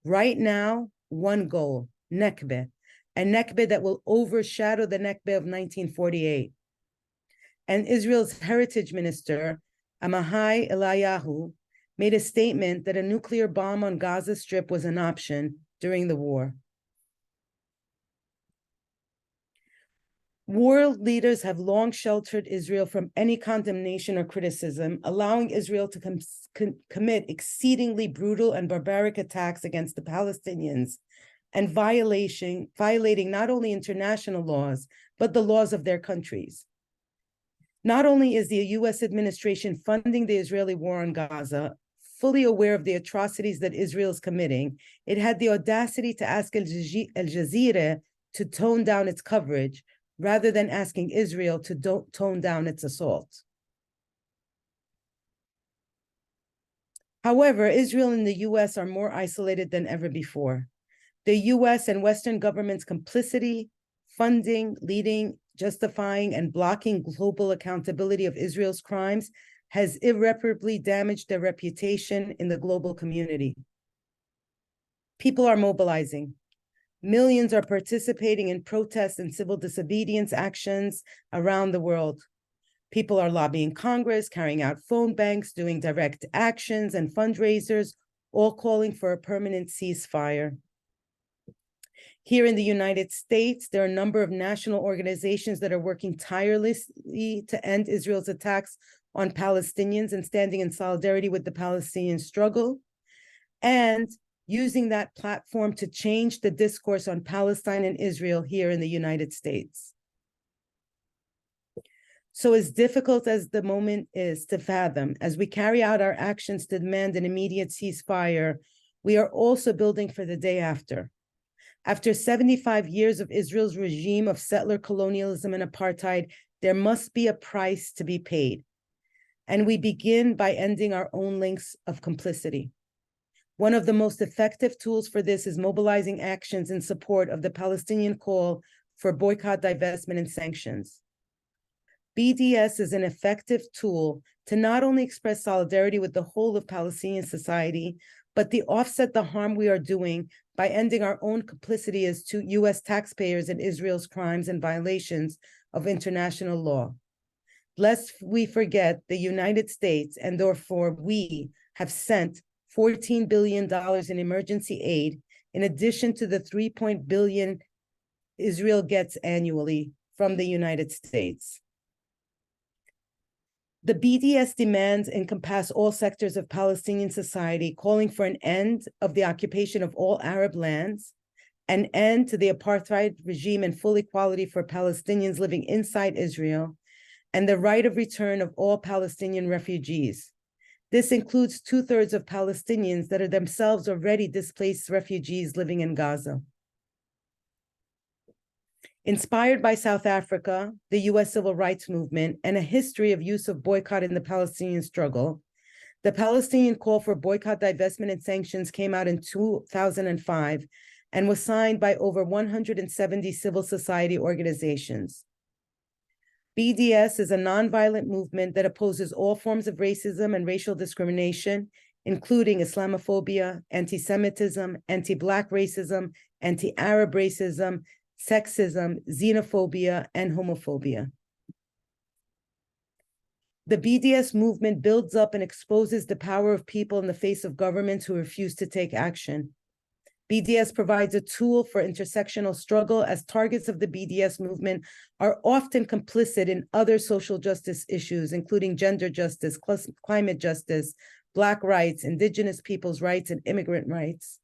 "Right now, one goal, Nekbe, a Nekbe that will overshadow the Nekbe of 1948. And Israel's heritage minister, Amahai Elayahu, made a statement that a nuclear bomb on Gaza Strip was an option during the war. World leaders have long sheltered Israel from any condemnation or criticism, allowing Israel to commit exceedingly brutal and barbaric attacks against the Palestinians and violating not only international laws, but the laws of their countries. Not only is the US administration funding the Israeli war on Gaza, fully aware of the atrocities that Israel is committing, it had the audacity to ask Al Jazeera to tone down its coverage rather than asking Israel to tone down its assault. However, Israel and the US are more isolated than ever before. The US and Western governments' complicity, funding, leading, justifying, and blocking global accountability of Israel's crimes has irreparably damaged their reputation in the global community. People are mobilizing. Millions are participating in protests and civil disobedience actions around the world. People are lobbying Congress, carrying out phone banks, doing direct actions and fundraisers, all calling for a permanent ceasefire. Here in the United States, there are a number of national organizations that are working tirelessly to end Israel's attacks on Palestinians and standing in solidarity with the Palestinian struggle, and using that platform to change the discourse on Palestine and Israel here in the United States. So as difficult as the moment is to fathom, as we carry out our actions to demand an immediate ceasefire, we are also building for the day after. After 75 years of Israel's regime of settler colonialism and apartheid, there must be a price to be paid. And we begin by ending our own links of complicity. One of the most effective tools for this is mobilizing actions in support of the Palestinian call for boycott, divestment, and sanctions. BDS is an effective tool to not only express solidarity with the whole of Palestinian society, but to offset the harm we are doing by ending our own complicity as to US taxpayers in Israel's crimes and violations of international law. Lest we forget, the United States, and therefore we, have sent $14 billion in emergency aid, in addition to the $3 billion Israel gets annually from the United States. The BDS demands encompass all sectors of Palestinian society, calling for an end of the occupation of all Arab lands, an end to the apartheid regime and full equality for Palestinians living inside Israel, and the right of return of all Palestinian refugees. This includes 2/3 of Palestinians that are themselves already displaced refugees living in Gaza. Inspired by South Africa, the US civil rights movement, and a history of use of boycott in the Palestinian struggle, the Palestinian call for boycott, divestment, and sanctions came out in 2005 and was signed by over 170 civil society organizations. BDS is a nonviolent movement that opposes all forms of racism and racial discrimination, including Islamophobia, anti-Semitism, anti-Black racism, anti-Arab racism, sexism, xenophobia, and homophobia. The BDS movement builds up and exposes the power of people in the face of governments who refuse to take action. BDS provides a tool for intersectional struggle, as targets of the BDS movement are often complicit in other social justice issues, including gender justice, climate justice, Black rights, Indigenous people's rights, and immigrant rights.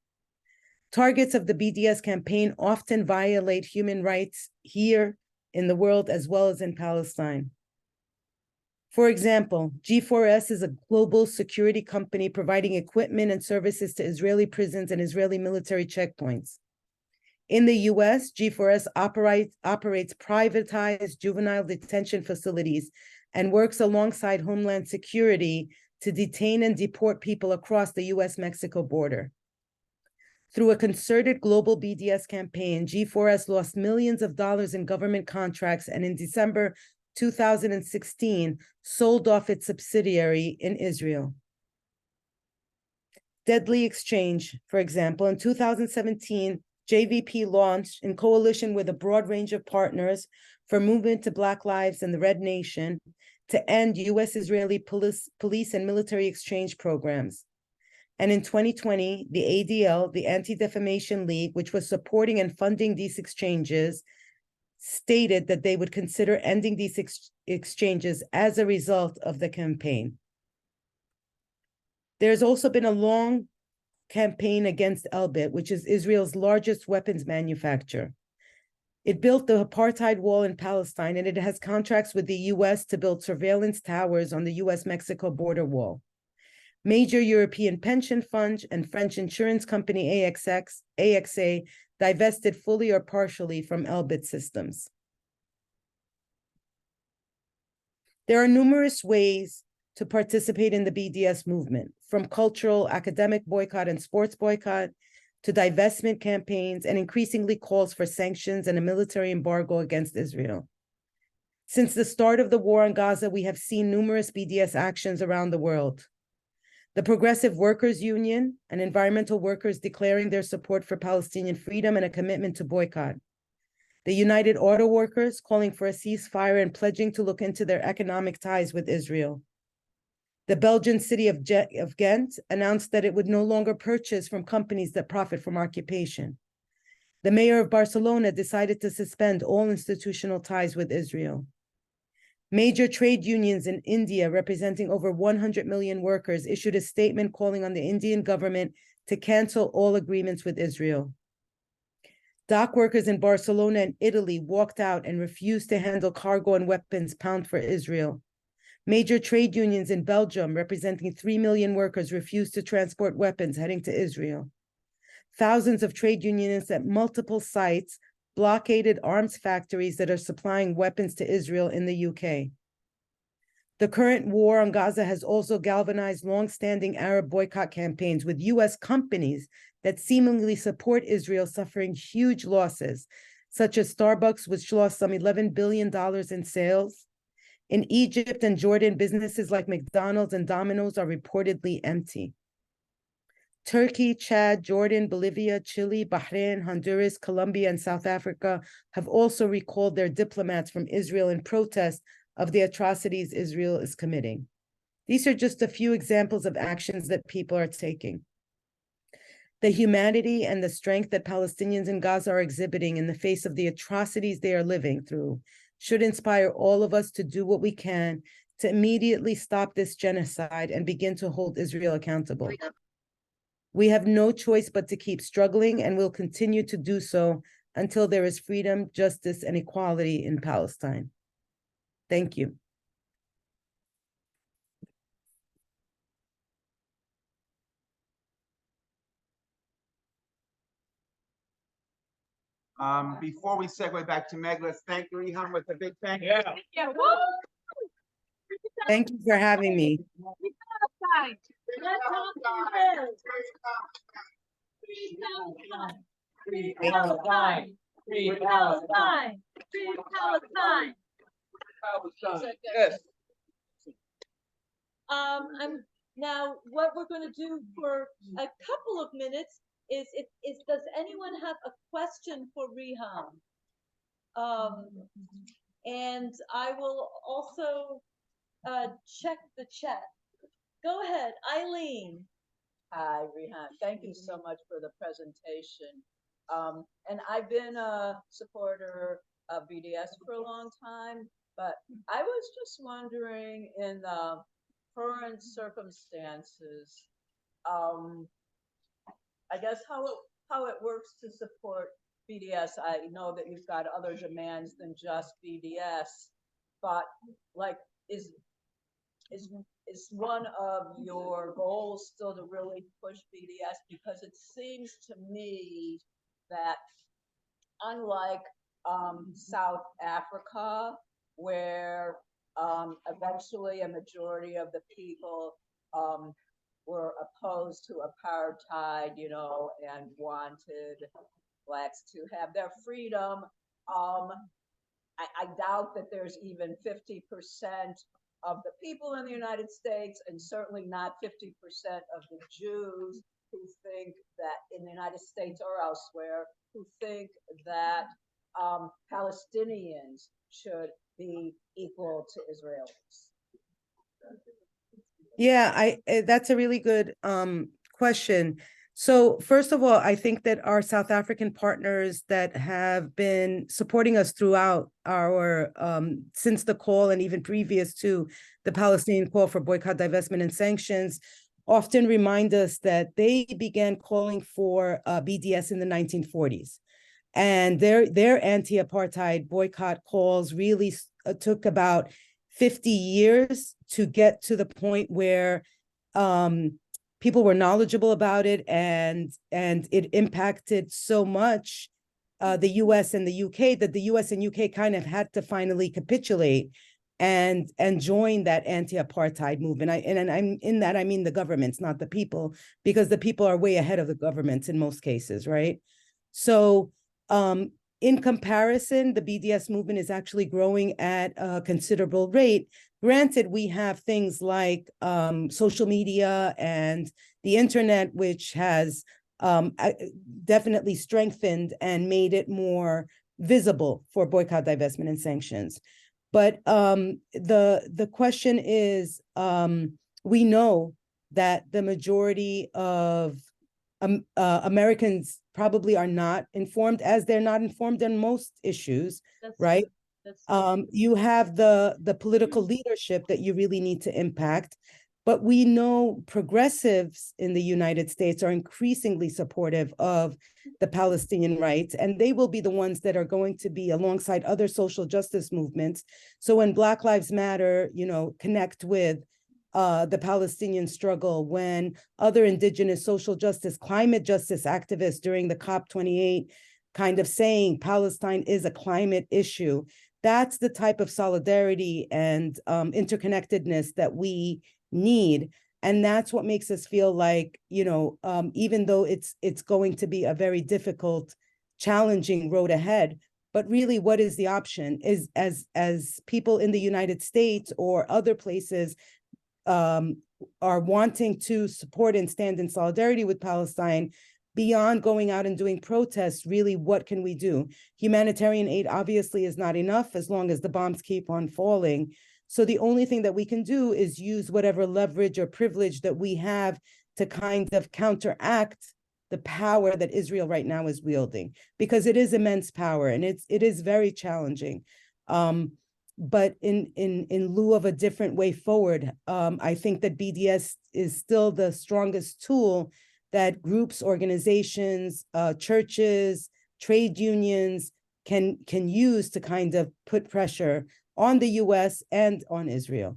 Targets of the BDS campaign often violate human rights here in the world as well as in Palestine. For example, G4S is a global security company providing equipment and services to Israeli prisons and Israeli military checkpoints. In the US, G4S operates privatized juvenile detention facilities and works alongside Homeland Security to detain and deport people across the US-Mexico border. Through a concerted global BDS campaign, G4S lost millions of dollars in government contracts, and in December 2016, sold off its subsidiary in Israel. Deadly Exchange, for example, in 2017, JVP launched, in coalition with a broad range of partners, for Movement to Black Lives and the Red Nation, to end US-Israeli police and military exchange programs. And in 2020, the ADL, the Anti-Defamation League, which was supporting and funding these exchanges, stated that they would consider ending these exchanges as a result of the campaign. There's also been a long campaign against Elbit, which is Israel's largest weapons manufacturer. It built the apartheid wall in Palestine, and it has contracts with the US to build surveillance towers on the US-Mexico border wall. Major European pension funds and French insurance company AXA divested fully or partially from Elbit systems. There are numerous ways to participate in the BDS movement, from cultural, academic boycott and sports boycott, to divestment campaigns, and increasingly calls for sanctions and a military embargo against Israel. Since the start of the war on Gaza, we have seen numerous BDS actions around the world. The Progressive Workers Union and environmental workers declaring their support for Palestinian freedom and a commitment to boycott. The United Auto Workers calling for a ceasefire and pledging to look into their economic ties with Israel. The Belgian city of Ghent announced that it would no longer purchase from companies that profit from occupation. The mayor of Barcelona decided to suspend all institutional ties with Israel. Major trade unions in India, representing over 100 million workers, issued a statement calling on the Indian government to cancel all agreements with Israel. Dock workers in Barcelona and Italy walked out and refused to handle cargo and weapons bound for Israel. Major trade unions in Belgium, representing 3 million workers, refused to transport weapons heading to Israel. Thousands of trade unionists at multiple sites blockaded arms factories that are supplying weapons to Israel in the UK. The current war on Gaza has also galvanized long-standing Arab boycott campaigns with US companies that seemingly support Israel suffering huge losses, such as Starbucks, which lost some $11 billion in sales. In Egypt and Jordan, businesses like McDonald's and Domino's are reportedly empty. Turkey, Chad, Jordan, Bolivia, Chile, Bahrain, Honduras, Colombia, and South Africa have also recalled their diplomats from Israel in protest of the atrocities Israel is committing. These are just a few examples of actions that people are taking. The humanity and the strength that Palestinians in Gaza are exhibiting in the face of the atrocities they are living through should inspire all of us to do what we can to immediately stop this genocide and begin to hold Israel accountable. We have no choice but to keep struggling, and will continue to do so until there is freedom, justice, and equality in Palestine. Thank you. Before we segue back to Meg, let's thank Riham with a big thank you. Yeah. Thank you for having me. Free Palestine! Free Palestine! Free Palestine! Yes. Now what we're going to do for a couple of minutes is does anyone have a question for Riham? And I will also check the chat. Go ahead, Eileen. Hi, Riham. Thank you so much for the presentation. And I've been a supporter of BDS for a long time, but I was just wondering, in the current circumstances, I guess how it works to support BDS. I know that you've got other demands than just BDS, but like, is one of your goals still to really push BDS? Because it seems to me that unlike South Africa, where eventually a majority of the people were opposed to apartheid, you know, and wanted blacks to have their freedom, I doubt that there's even 50% of the people in the United States, and certainly not 50% of the Jews, who think that in the United States or elsewhere, who think that Palestinians should be equal to Israelis. Yeah, that's a really good question. So first of all, I think that our South African partners that have been supporting us throughout our, since the call and even previous to the Palestinian call for boycott, divestment, and sanctions, often remind us that they began calling for BDS in the 1940s. And their anti-apartheid boycott calls really took about 50 years to get to the point where people were knowledgeable about it, and it impacted so much the US and the UK that the US and UK kind of had to finally capitulate and join that anti-apartheid movement. And I'm in that, I mean the governments, not the people, because the people are way ahead of the governments in most cases, right? So in comparison, the BDS movement is actually growing at a considerable rate. Granted, we have things like social media and the internet, which has definitely strengthened and made it more visible for boycott, divestment, and sanctions. But the question is, we know that the majority of Americans probably are not informed, as they're not informed on most issues, right? You have the political leadership that you really need to impact, but we know progressives in the United States are increasingly supportive of the Palestinian rights, and they will be the ones that are going to be alongside other social justice movements. So when Black Lives Matter, connect with the Palestinian struggle, when other indigenous social justice, climate justice activists during the COP28 kind of saying Palestine is a climate issue, that's the type of solidarity and interconnectedness that we need. And that's what makes us feel like, even though it's going to be a very difficult, challenging road ahead, but really what is the option is, as people in the United States or other places are wanting to support and stand in solidarity with Palestine, beyond going out and doing protests, really, what can we do? Humanitarian aid obviously is not enough as long as the bombs keep on falling. So the only thing that we can do is use whatever leverage or privilege that we have to kind of counteract the power that Israel right now is wielding, because it is immense power and it is very challenging. But in lieu of a different way forward, I think that BDS is still the strongest tool that groups, organizations, churches, trade unions can use to kind of put pressure on the US and on Israel.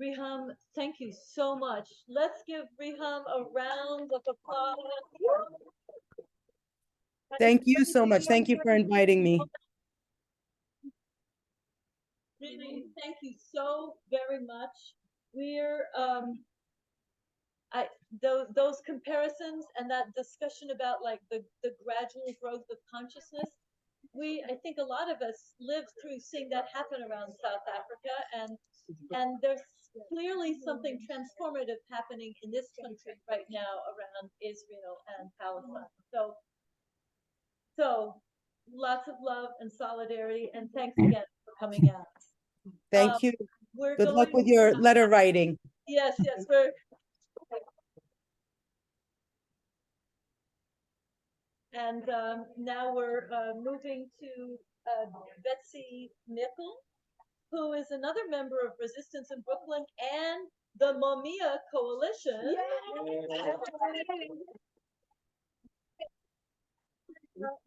Riham, thank you so much. Let's give Riham a round of applause. Thank you so much. Thank you for inviting me. Really, thank you so very much. We're those comparisons and that discussion about like the gradual growth of consciousness, I think a lot of us lived through seeing that happen around South Africa, and there's clearly something transformative happening in this country right now around Israel and Palestine. So lots of love and solidarity, and thanks again for coming out. Thank you. Good luck with your letter writing. Yes, and now we're moving to Betsy Nickel, who is another member of Resistance in Brooklyn and the Mumia Coalition.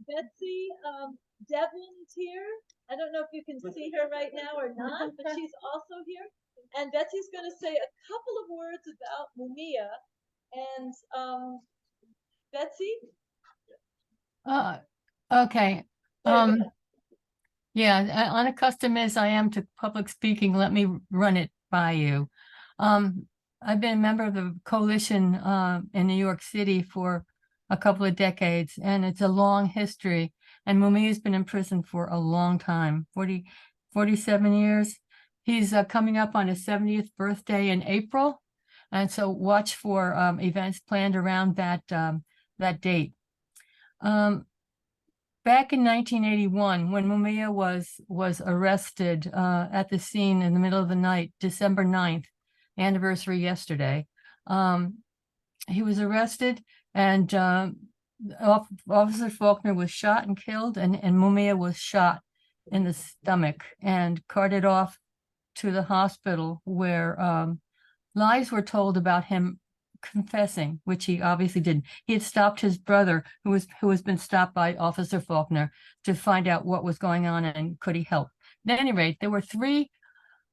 Betsy, Devlin's here. I don't know if you can see her right now or not, but she's also here. And Betsy's going to say a couple of words about Mumia. And Betsy? Okay. Yeah, unaccustomed as I am to public speaking, let me run it by you. I've been a member of the coalition in New York City for a couple of decades, and it's a long history. And Mumia's been in prison for a long time, 47 years. He's coming up on his 70th birthday in April. And so watch for events planned around that date. Back in 1981, when Mumia was arrested at the scene in the middle of the night, December 9th, anniversary yesterday, he was arrested, and Officer Faulkner was shot and killed, and Mumia was shot in the stomach and carted off to the hospital where lies were told about him confessing, which he obviously didn't. He had stopped his brother, who has been stopped by Officer Faulkner, to find out what was going on and could he help. At any rate, there were three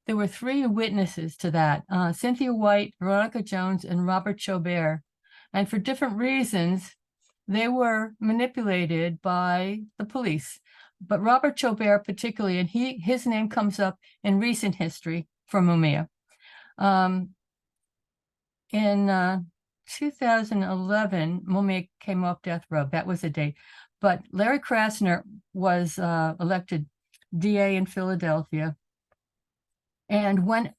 witnesses to that: Cynthia White, Veronica Jones, and Robert Chaubert. And for different reasons, they were manipulated by the police. But Robert Chaubert particularly, and his name comes up in recent history for Mumia. In 2011, Mumia came off death row. That was the date. But Larry Krasner was elected DA in Philadelphia. And when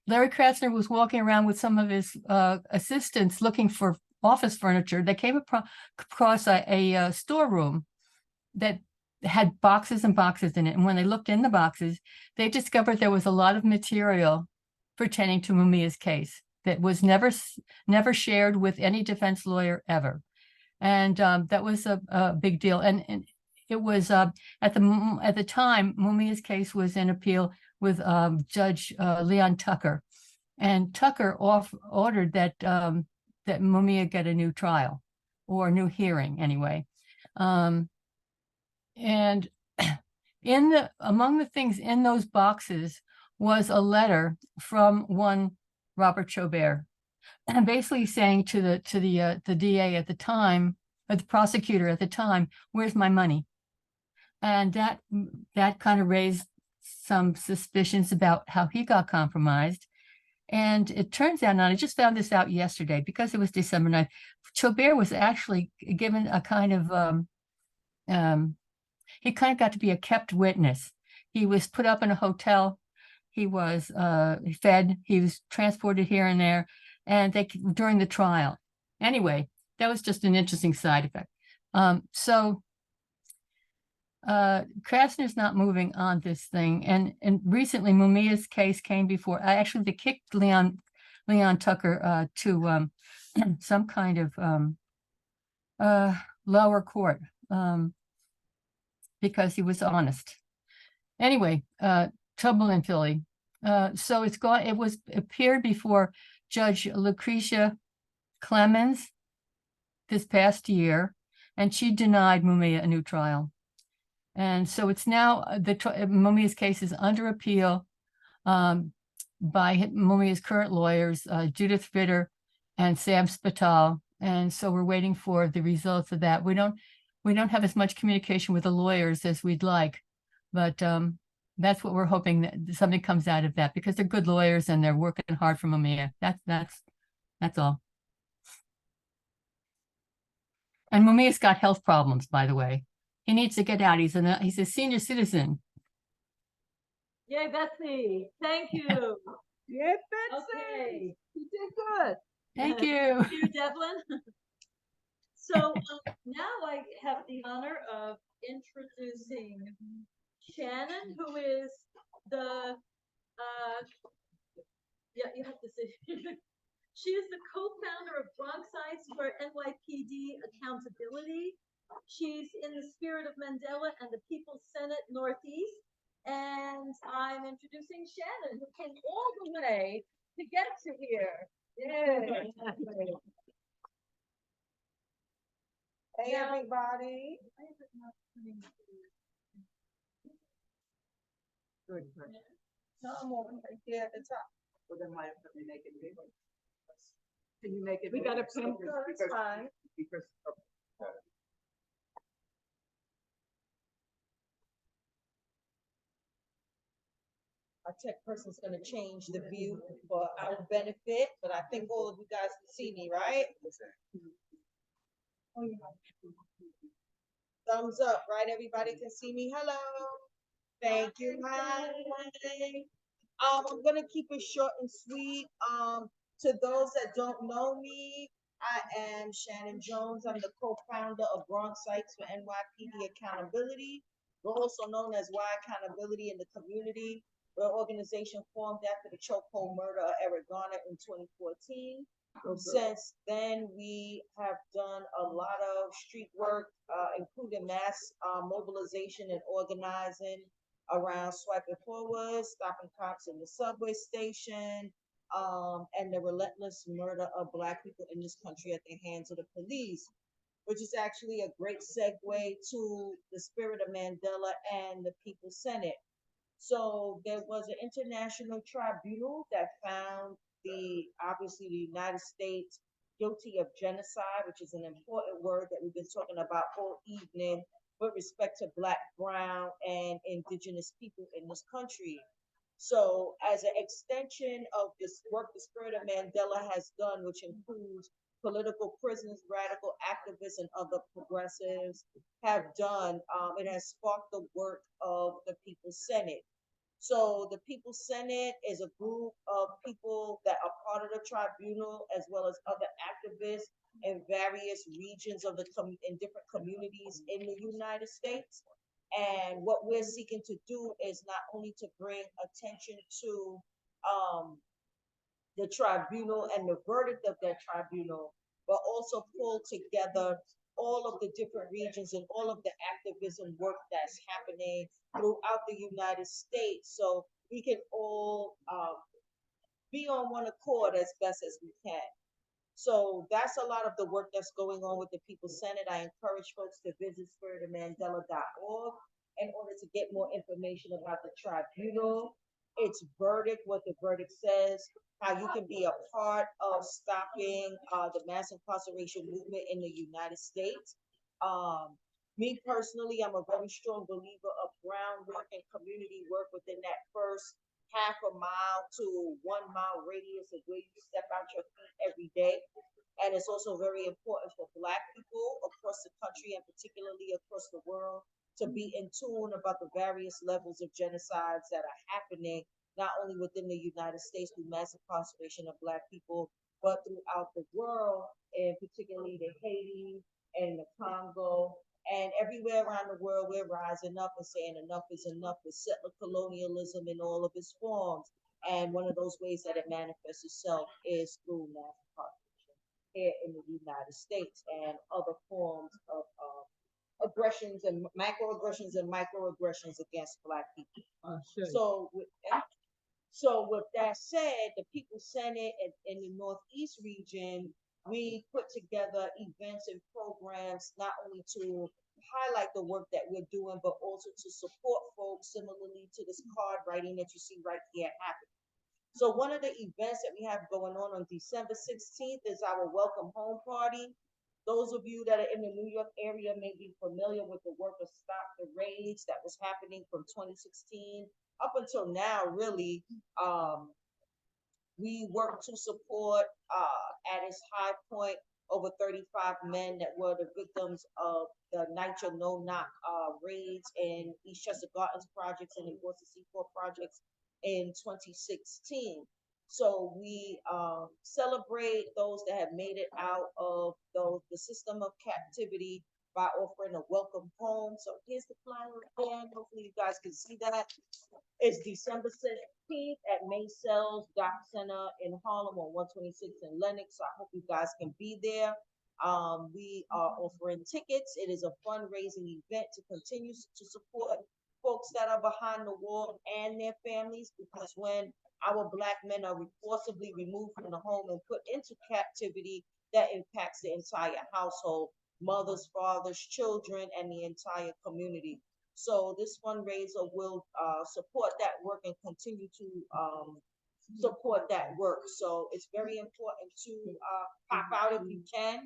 Larry Krasner was walking around with some of his assistants looking for office furniture, they came across a storeroom that had boxes and boxes in it. And when they looked in the boxes, they discovered there was a lot of material pertaining to Mumia's case that was never shared with any defense lawyer ever. And that was a big deal. And it was at the time, Mumia's case was in appeal with Judge Leon Tucker. And Tucker ordered that that Mumia get a new trial, or a new hearing anyway. And among the things in those boxes was a letter from one Robert Chaubert, and basically saying to the DA at the time, or the prosecutor at the time, "Where's my money?" And that kind of raised some suspicions about how he got compromised. And it turns out, and I just found this out yesterday because it was December 9th, Chaubert was actually given a kind of, he kind of got to be a kept witness. He was put up in a hotel. He was fed. He was transported here and there, and during the trial. Anyway, that was just an interesting side effect. Krasner's not moving on this thing, and recently Mumia's case came before. Actually, they kicked Leon Tucker to some kind of lower court because he was honest. Anyway, trouble in Philly. So it appeared before Judge Lucretia Clemens this past year, and she denied Mumia a new trial. And so it's now, Mumia's case is under appeal by Mumia's current lawyers, Judith Ritter and Sam Spital. And so we're waiting for the results of that. We don't have as much communication with the lawyers as we'd like, but that's what we're hoping, that something comes out of that, because they're good lawyers and they're working hard for Mumia. That's all. And Mumia's got health problems, by the way. He needs to get out. He's a senior citizen. Yay, Betsy. Thank you. Yay, Betsy. Okay, you did good. Thank you. Thank you, Devlin. So now I have the honor of introducing Shannon, who is the, you have to say, she is the co-founder of Bronxites for NYPD Accountability. She's in the Spirit of Mandela and the People's Senate Northeast. And I'm introducing Shannon, who came all the way to get to here. Yay. Hey, everybody. Good. Come on, right there at the top. Well, then why don't we make it bigger? Can you make it? We got to bigger? put it fine. Because our tech person's gonna change the view for our benefit, but I think all of you guys can see me, right? Thumbs up, right? Everybody can see me. Hello. Thank you. Hi. I'm gonna keep it short and sweet. To those that don't know me, I am Shannon Jones. I'm the co-founder of Bronxites for NYPD Accountability. We're also known as Y Accountability in the Community. We're an organization formed after the chokehold murder of Eric Garner in 2014. Since then, we have done a lot of street work, including mass mobilization and organizing around swiping forward, stopping cops in the subway station, and the relentless murder of Black people in this country at the hands of the police, which is actually a great segue to the Spirit of Mandela and the People's Senate. So there was an international tribunal that found obviously the United States guilty of genocide, which is an important word that we've been talking about all evening with respect to Black, Brown, and Indigenous people in this country. So as an extension of this work the Spirit of Mandela has done, which includes political prisoners, radical activists, and other progressives have done, it has sparked the work of the People's Senate. So the People's Senate is a group of people that are part of the tribunal, as well as other activists in various regions of in different communities in the United States. And what we're seeking to do is not only to bring attention to the tribunal and the verdict of that tribunal, but also pull together all of the different regions and all of the activism work that's happening throughout the United States, so we can all be on one accord as best as we can. So that's a lot of the work that's going on with the People's Senate. I encourage folks to visit spiritofmandela.org in order to get more information about the tribunal, its verdict, what the verdict says, how you can be a part of stopping the mass incarceration movement in the United States. Me personally, I'm a very strong believer of groundwork and community work within that first half a mile to 1 mile radius of where you step out your feet every day. And it's also very important for Black people across the country and particularly across the world to be in tune about the various levels of genocides that are happening, not only within the United States through mass incarceration of Black people, but throughout the world, and particularly the Haiti and the Congo. And everywhere around the world, we're rising up and saying enough is enough with settler colonialism in all of its forms. And one of those ways that it manifests itself is through mass incarceration here in the United States and other forms of aggressions and microaggressions against Black people. So with that said, the People's Senate in the Northeast region, we put together events and programs not only to highlight the work that we're doing, but also to support folks similarly to this card writing that you see right here happening. So one of the events that we have going on December 16th is our Welcome Home Party. Those of you that are in the New York area may be familiar with the work of Stop the Raids that was happening from 2016 up until now, really. We work to support at its high point over 35 men that were the victims of the Nitro No Knock raids in Eastchester Gardens projects and in Boston Seaport projects in 2016. So we celebrate those that have made it out of the system of captivity by offering a welcome home. So here's the flyer again. Hopefully you guys can see that. It's December 16th at Maycells Dock Center in Harlem on 126 in Lenox. So I hope you guys can be there. We are offering tickets. It is a fundraising event to continue to support folks that are behind the wall and their families, because when our Black men are forcibly removed from the home and put into captivity, that impacts the entire household, mothers, fathers, children, and the entire community. So this fundraiser will support that work and continue to support that work. So it's very important to pop out if you can,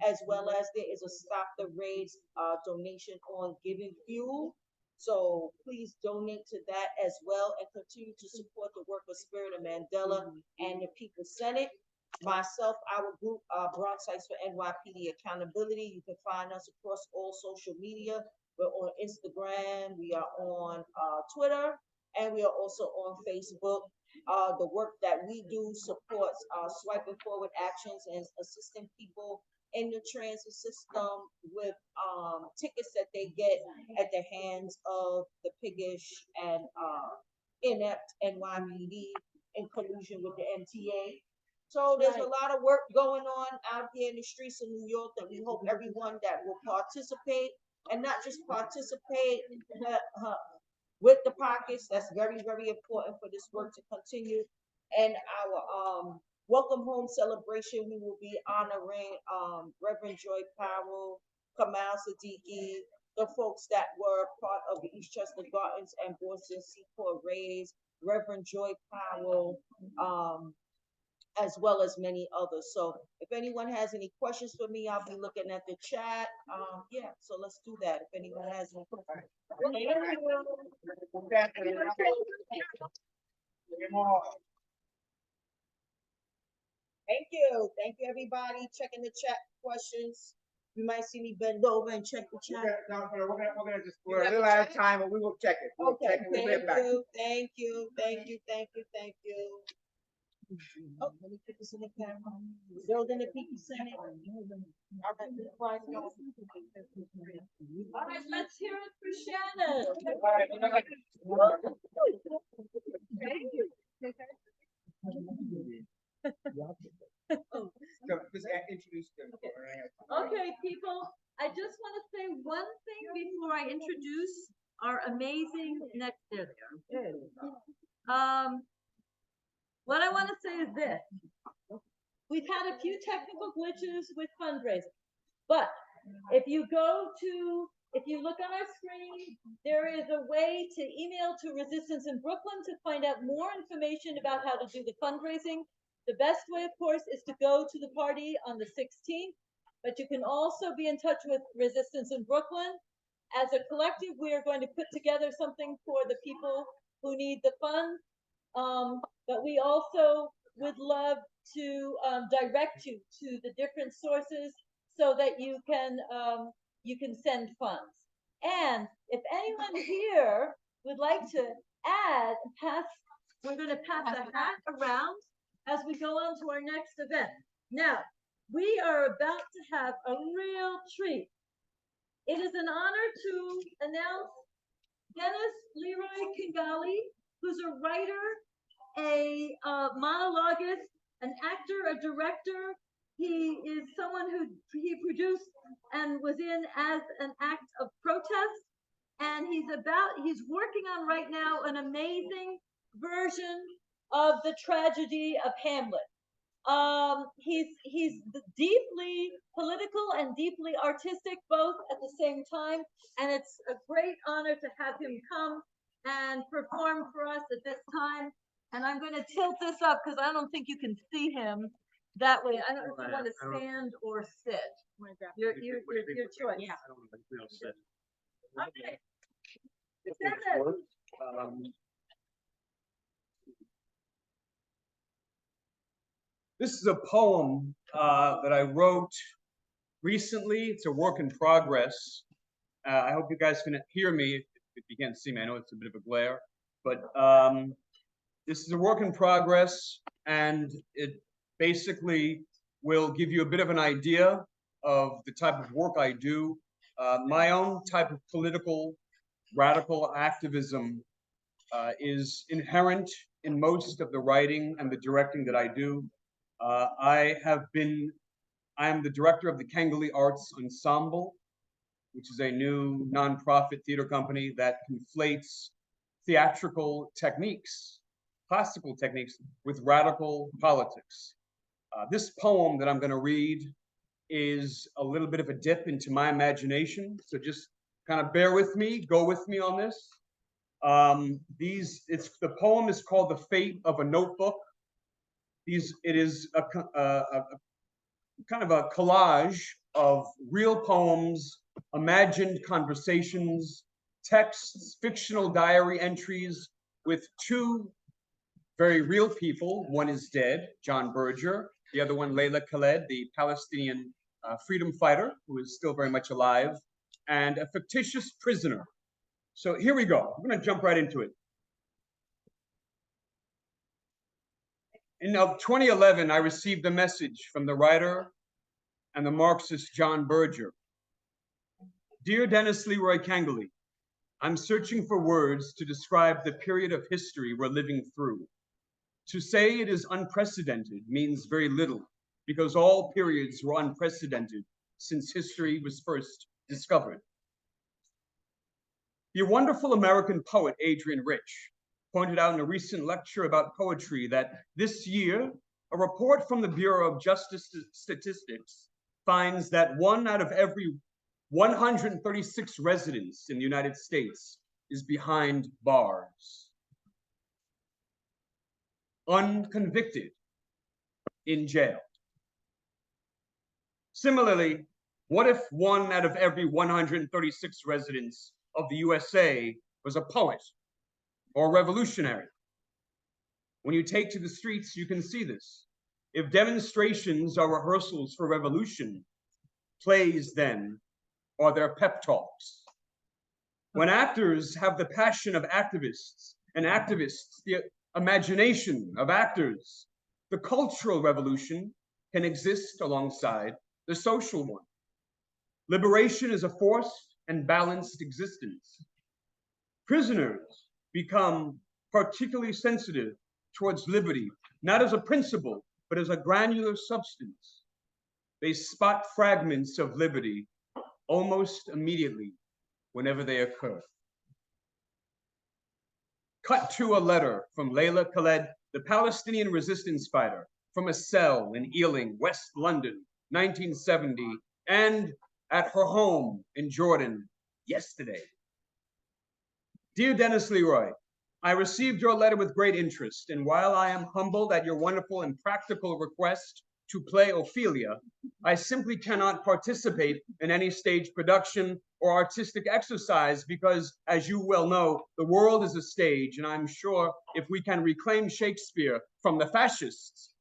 as well as there is a Stop the Raids donation on Giving Fuel. So please donate to that as well and continue to support the work of Spirit of Mandela and the People's Senate. Myself, our group, Broad Sites for NYPD Accountability. You can find us across all social media. We're on Instagram, we are on Twitter, and we are also on Facebook. The work that we do supports swiping forward actions and assisting people in the transit system with tickets that they get at the hands of the piggish and inept NYPD in collusion with the MTA. So there's a lot of work going on out here in the streets of New York that we hope everyone that will participate, and not just participate with the pockets. That's very, very important for this work to continue. And our welcome home celebration, we will be honoring Reverend Joy Powell, Kamau Sadiki, the folks that were part of the Eastchester Gardens and Boston Seaport raids, Reverend Joy Powell, as well as many others. So if anyone has any questions for me, I'll be looking at the chat. Yeah, so let's do that. If anyone has any questions. Thank you. Thank you, everybody. Checking the chat questions. You might see me bend over and check the chat. We're a little out of time, but we will check it. We'll Okay, check it. We'll get back. thank you. Oh, let me put this in the camera. Building the People Senate. All right, let's hear it for Shannon. Thank you. Just introduce them. Okay, people, I just want to say one thing before I introduce our amazing next speaker. What I want to say is this. We've had a few technical glitches with fundraising, but if you look on our screen, there is a way to email to Resistance in Brooklyn to find out more information about how to do the fundraising. The best way, of course, is to go to the party on the 16th, but you can also be in touch with Resistance in Brooklyn. As a collective, we are going to put together something for the people who need the funds, but we also would love to direct you to the different sources so that you can send funds. And if anyone here would like to add, we're going to pass a hat around as we go on to our next event. Now, we are about to have a real treat. It is an honor to announce Dennis Leroy Kangalee, who's a writer, a monologuist, an actor, a director. He is someone who he produced and was in as an act of protest. And he's working on right now an amazing version of the tragedy of Hamlet. He's deeply political and deeply artistic, both at the same time. And it's a great honor to have him come and perform for us at this time. And I'm going to tilt this up because I don't think you can see him that way. I don't know if you want to stand or sit. Your choice. Yeah. Okay. This is a poem that I wrote recently. It's a work in progress. I hope you guys can hear me. If you can't see me, I know it's a bit of a glare, but this is a work in progress, and it basically will give you a bit of an idea of the type of work I do. My own type of political radical activism is inherent in most of the writing and the directing that I do. I am the director of the Kangalee Arts Ensemble, which is a new nonprofit theater company that conflates theatrical techniques, classical techniques, with radical politics. This poem that I'm going to read is a little bit of a dip into my imagination, so just kind of bear with me, go with me on this. The poem is called The Fate of a Notebook. It is a kind of a collage of real poems, imagined conversations, texts, fictional diary entries with two very real people. One is dead, John Berger. The other one, Layla Khaled, the Palestinian freedom fighter, who is still very much alive, and a fictitious prisoner. So here we go. I'm going to jump right into it. In 2011, I received a message from the writer and the Marxist John Berger. Dear Dennis Leroy Kangalee, I'm searching for words to describe the period of history we're living through. To say it is unprecedented means very little, because all periods were unprecedented since history was first discovered. The wonderful American poet Adrienne Rich pointed out in a recent lecture about poetry that this year, a report from the Bureau of Justice Statistics finds that 1 out of every 136 residents in the United States is behind bars, unconvicted, in jail. Similarly, what if 1 out of every 136 residents of the USA was a poet or revolutionary? When you take to the streets, you can see this. If demonstrations are rehearsals for revolution, plays then are their pep talks. When actors have the passion of activists and activists the imagination of actors, the cultural revolution can exist alongside the social one. Liberation is a forced and balanced existence. Prisoners become particularly sensitive towards liberty, not as a principle, but as a granular substance. They spot fragments of liberty almost immediately whenever they occur. Cut to a letter from Layla Khaled, the Palestinian resistance fighter, from a cell in Ealing, West London, 1970, and at her home in Jordan yesterday. Dear Dennis Leroy, I received your letter with great interest, and while I am humbled at your wonderful and practical request to play Ophelia, I simply cannot participate in any stage production or artistic exercise because, as you well know, the world is a stage, and I'm sure if we can reclaim Shakespeare from the fascists,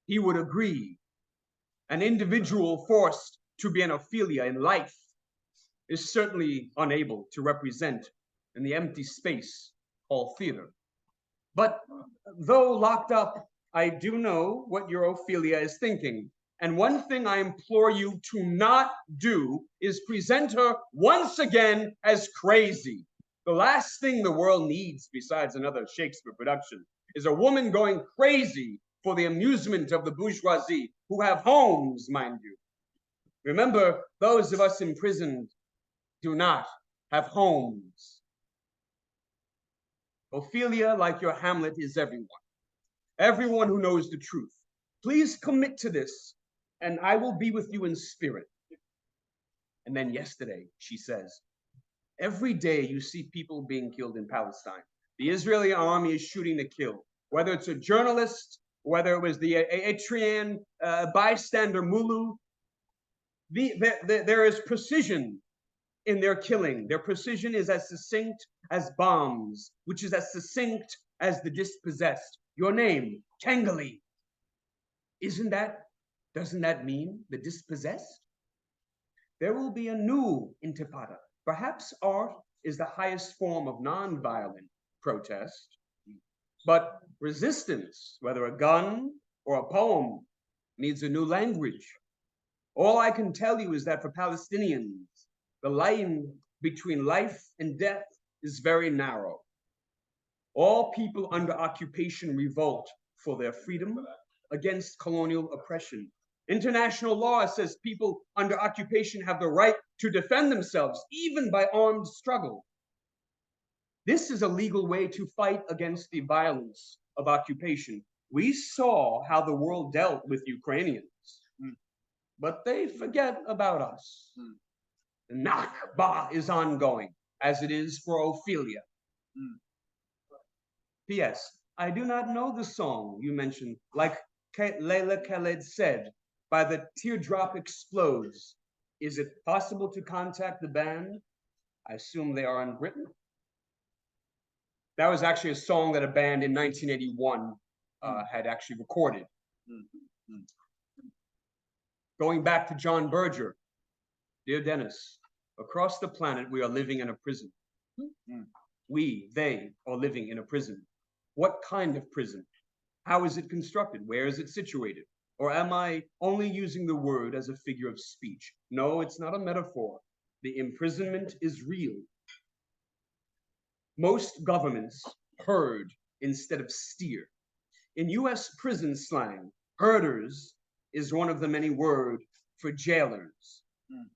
he would agree. An individual forced to be an Ophelia in life is certainly unable to represent in the empty space called theater. But though locked up, I do know what your Ophelia is thinking. And one thing I implore you to not do is present her once again as crazy. The last thing the world needs besides another Shakespeare production is a woman going crazy for the amusement of the bourgeoisie who have homes, mind you. Remember, those of us imprisoned do not have homes. Ophelia, like your Hamlet, is everyone. Everyone who knows the truth. Please commit to this, and I will be with you in spirit. And then yesterday, she says, every day you see people being killed in Palestine. The Israeli army is shooting to kill, whether it's a journalist, whether it was the Eritrean bystander Mulu. There is precision in their killing. Their precision is as succinct as bombs, which is as succinct as the dispossessed. Your name, Kangalee. Doesn't that mean the dispossessed? There will be a new intifada. Perhaps art is the highest form of nonviolent protest, but resistance, whether a gun or a poem, needs a new language. All I can tell you is that for Palestinians, the line between life and death is very narrow. All people under occupation revolt for their freedom against colonial oppression. International law says people under occupation have the right to defend themselves, even by armed struggle. This is a legal way to fight against the violence of occupation. We saw how the world dealt with Ukrainians, but they forget about us. The Nakba is ongoing, as it is for Ophelia. P.S. I do not know the song you mentioned. Like Layla Khaled said, by the teardrop explodes. Is it possible to contact the band? I assume they are in Britain. That was actually a song that a band in 1981 had actually recorded. Going back to John Berger, dear Dennis, across the planet we are living in a prison. They are living in a prison. What kind of prison? How is it constructed? Where is it situated? Or am I only using the word as a figure of speech? No, it's not a metaphor. The imprisonment is real. Most governments herd instead of steer. In US prison slang, herders is one of the many words for jailers.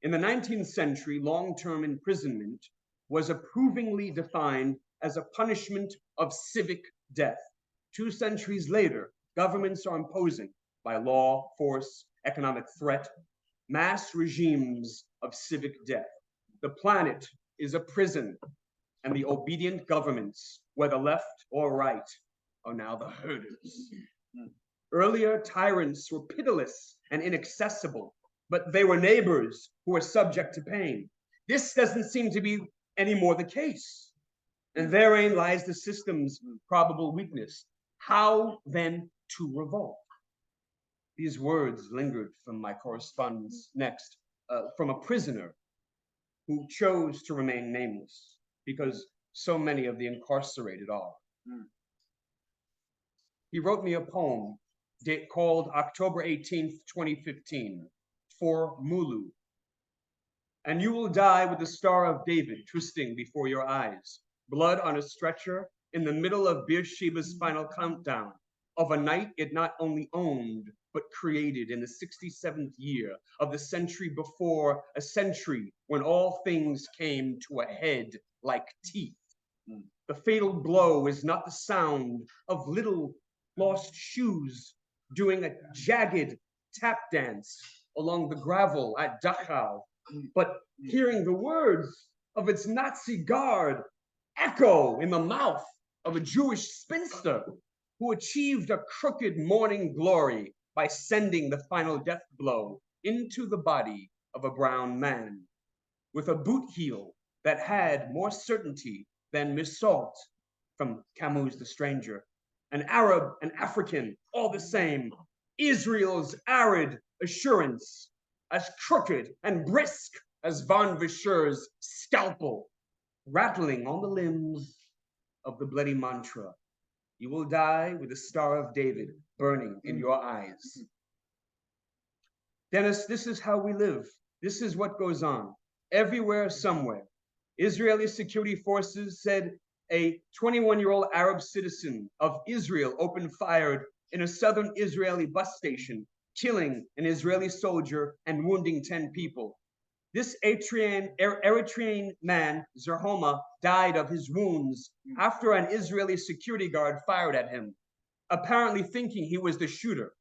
In the 19th century, long-term imprisonment was approvingly defined as a punishment of civic death. 2 centuries later, governments are imposing, by law, force, economic threat, mass regimes of civic death. The planet is a prison, and the obedient governments, whether left or right, are now the herders. Earlier, tyrants were pitiless and inaccessible, but they were neighbors who were subject to pain. This doesn't seem to be any more the case. And therein lies the system's probable weakness. How then to revolt? These words lingered from my correspondence next, from a prisoner who chose to remain nameless, because so many of the incarcerated are. He wrote me a poem called October 18th, 2015, for Mulu. And you will die with the Star of David twisting before your eyes, blood on a stretcher in the middle of Beersheba's final countdown of a night it not only owned, but created in the 67th year of the century before a century when all things came to a head like teeth. The fatal blow is not the sound of little lost shoes doing a jagged tap dance along the gravel at Dachau, but hearing the words of its Nazi guard echo in the mouth of a Jewish spinster who achieved a crooked morning glory by sending the final death blow into the body of a brown man with a boot heel that had more certainty than Missalt from Camus' The Stranger. An Arab, an African, all the same. Israel's arid assurance, as crooked and brisk as Von Vischer's scalpel, rattling on the limbs of the bloody mantra. You will die with the Star of David burning in your eyes. Dennis, this is how we live. This is what goes on. Everywhere, somewhere. Israeli security forces said a 21-year-old Arab citizen of Israel opened fire in a southern Israeli bus station, killing an Israeli soldier and wounding 10 people. This Eritrean man, Zerhoma, died of his wounds after an Israeli security guard fired at him, apparently thinking he was the shooter.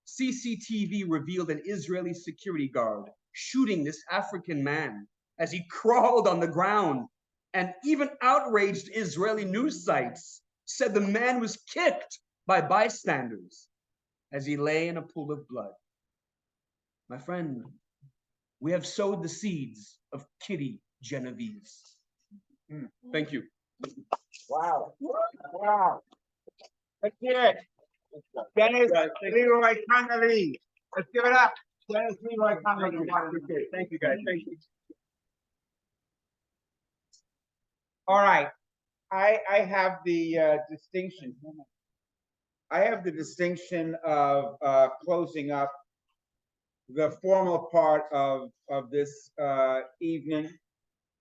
CCTV revealed an Israeli security guard shooting this African man as he crawled on the ground, and even outraged Israeli news sites said the man was kicked by bystanders as he lay in a pool of blood. My friend, we have sowed the seeds of Kitty Genovese. Thank you. Wow. Wow. Let's hear it. Dennis Leroy Kangalee. Let's give it up. Dennis Leroy Kangalee. Thank you, guys. Thank you. All right. I have the distinction. I have the distinction of closing up the formal part of this evening.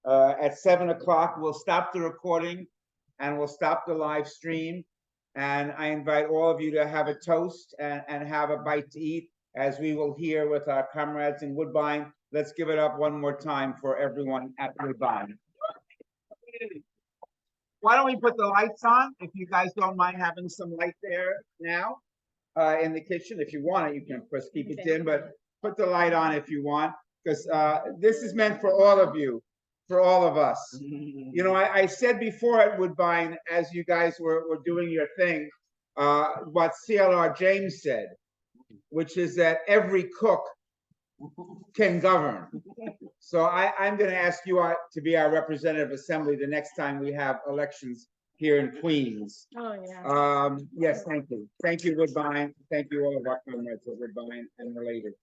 At 7 o'clock, we'll stop the recording and we'll stop the live stream. And I invite all of you to have a toast and have a bite to eat, as we will hear with our comrades in Woodbine. Let's give it up one more time for everyone at Woodbine. Why don't we put the lights on, if you guys don't mind having some light there now in the kitchen. If you want it, you can of course keep it dim, but put the light on if you want, because this is meant for all of you, for all of us. You know, I said before at Woodbine, as you guys were doing your thing, what CLR James said, which is that every cook can govern. So I'm going to ask you to be our representative assembly the next time we have elections here in Queens. Oh, yeah. Yes, thank you. Thank you, Woodbine. Thank you, all of our comrades at Woodbine and related.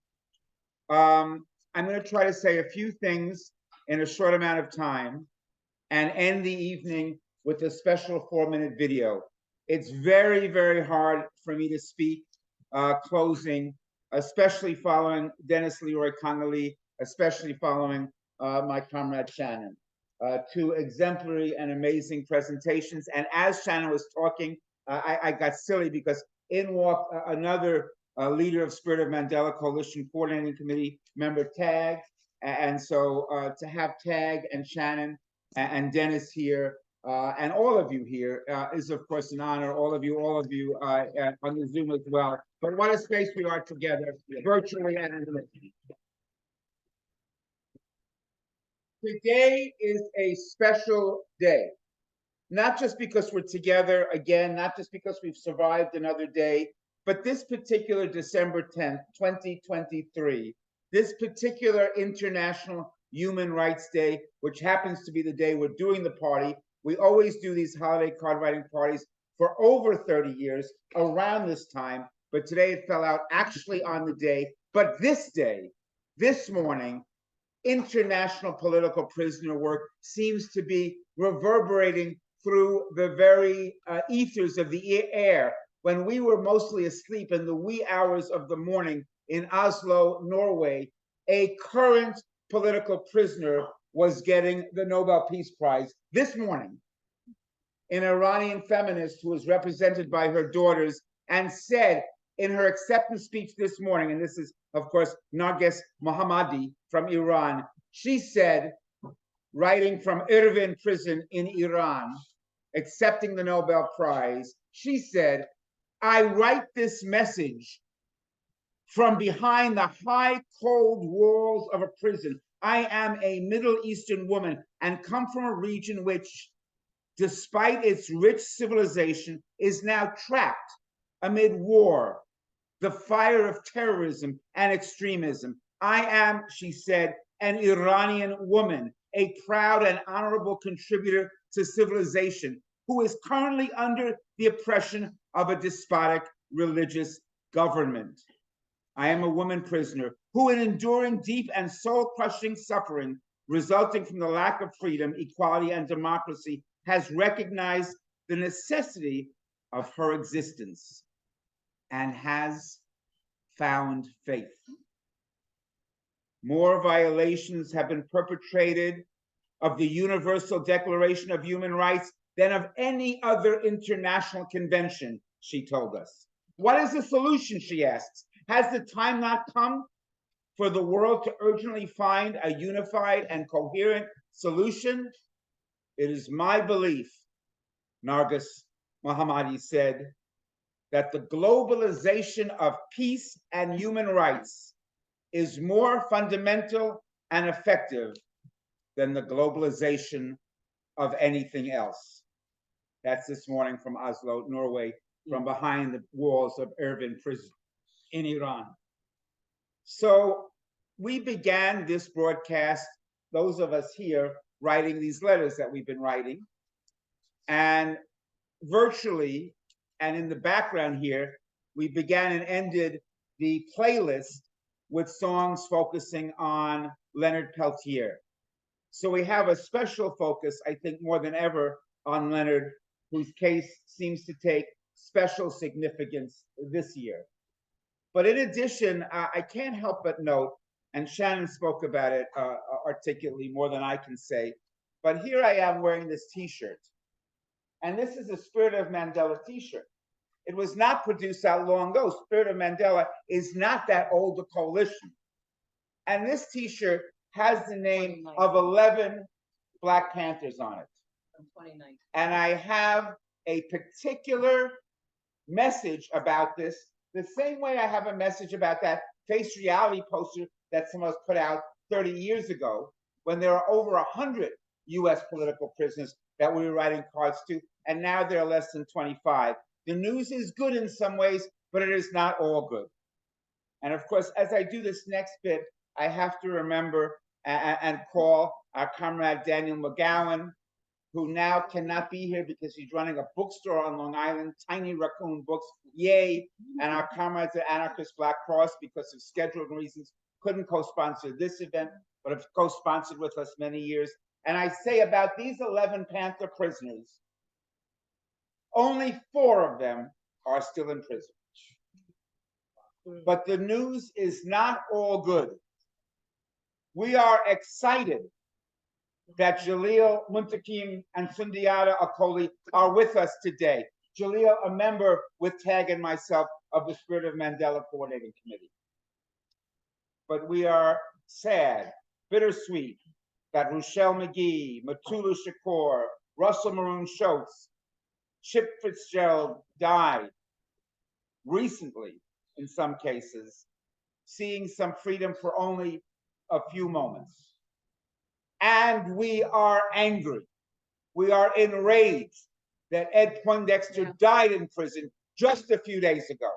I'm going to try to say a few things in a short amount of time and end the evening with a special 4-minute video. It's very, very hard for me to speak closing, especially following Dennis Leroy Kangalee, especially following my comrade Shannon. 2 exemplary and amazing presentations. And as Shannon was talking, I got silly because in walked another leader of Spirit of Mandela Coalition Coordinating Committee member, Tag. And so to have Tag and Shannon and Dennis here and all of you here is of course an honor. All of you on the Zoom as well. But what a space we are together, virtually and in person. Today is a special day, not just because we're together again, not just because we've survived another day, but this particular December 10th, 2023, this particular International Human Rights Day, which happens to be the day we're doing the party. We always do these holiday card writing parties for over 30 years around this time, but today it fell out actually on the day. But this day, this morning, international political prisoner work seems to be reverberating through the very ethers of the air. When we were mostly asleep in the wee hours of the morning in Oslo, Norway, a current political prisoner was getting the Nobel Peace Prize this morning. An Iranian feminist who was represented by her daughters and said in her acceptance speech this morning, and this is, of course, Narges Mohammadi from Iran, she said, writing from Evin prison in Iran, accepting the Nobel Prize, she said, "I write this message from behind the high, cold walls of a prison. I am a Middle Eastern woman and come from a region which, despite its rich civilization, is now trapped amid war, the fire of terrorism and extremism. I am," she said, "an Iranian woman, a proud and honorable contributor to civilization, who is currently under the oppression of a despotic religious government. I am a woman prisoner who, in enduring deep and soul-crushing suffering resulting from the lack of freedom, equality, and democracy, has recognized the necessity of her existence and has found faith. More violations have been perpetrated of the Universal Declaration of Human Rights than of any other international convention," she told us. What is the solution, she asks? Has the time not come for the world to urgently find a unified and coherent solution? It is my belief, Narges Mohammadi said, that the globalization of peace and human rights is more fundamental and effective than the globalization of anything else. That's this morning from Oslo, Norway, from behind the walls of Evin prison in Iran. So we began this broadcast, those of us here, writing these letters that we've been writing. And virtually, and in the background here, we began and ended the playlist with songs focusing on Leonard Peltier. So we have a special focus, I think more than ever, on Leonard, whose case seems to take special significance this year. But in addition, I can't help but note, and Shannon spoke about it articulately more than I can say, but here I am wearing this t-shirt. And this is a Spirit of Mandela t-shirt. It was not produced that long ago. Spirit of Mandela is not that old a coalition. And this t-shirt has the name of 11 Black Panthers on it. And I have a particular message about this, the same way I have a message about that Face Reality poster that someone put out 30 years ago, when there are over 100 US political prisoners that we were writing cards to, and now there are less than 25. The news is good in some ways, but it is not all good. And of course, as I do this next bit, I have to remember and call our comrade Daniel McGowan, who now cannot be here because he's running a bookstore on Long Island, Tiny Raccoon Books, yay, and our comrades at Anarchist Black Cross, because of scheduling reasons, couldn't co-sponsor this event, but have co-sponsored with us many years. And I say about these 11 Panther prisoners, only 4 of them are still in prison. But the news is not all good. We are excited that Jalil Muntakim and Sundiata Akoli are with us today. Jalil, a member with Tag and myself of the Spirit of Mandela Coordinating Committee. But we are sad, bittersweet, that Rochelle McGee, Matulu Shakur, Russell Maroon Schultz, Chip Fitzgerald died recently in some cases, seeing some freedom for only a few moments. And we are angry. We are enraged that Ed Poindexter died in prison just a few days ago.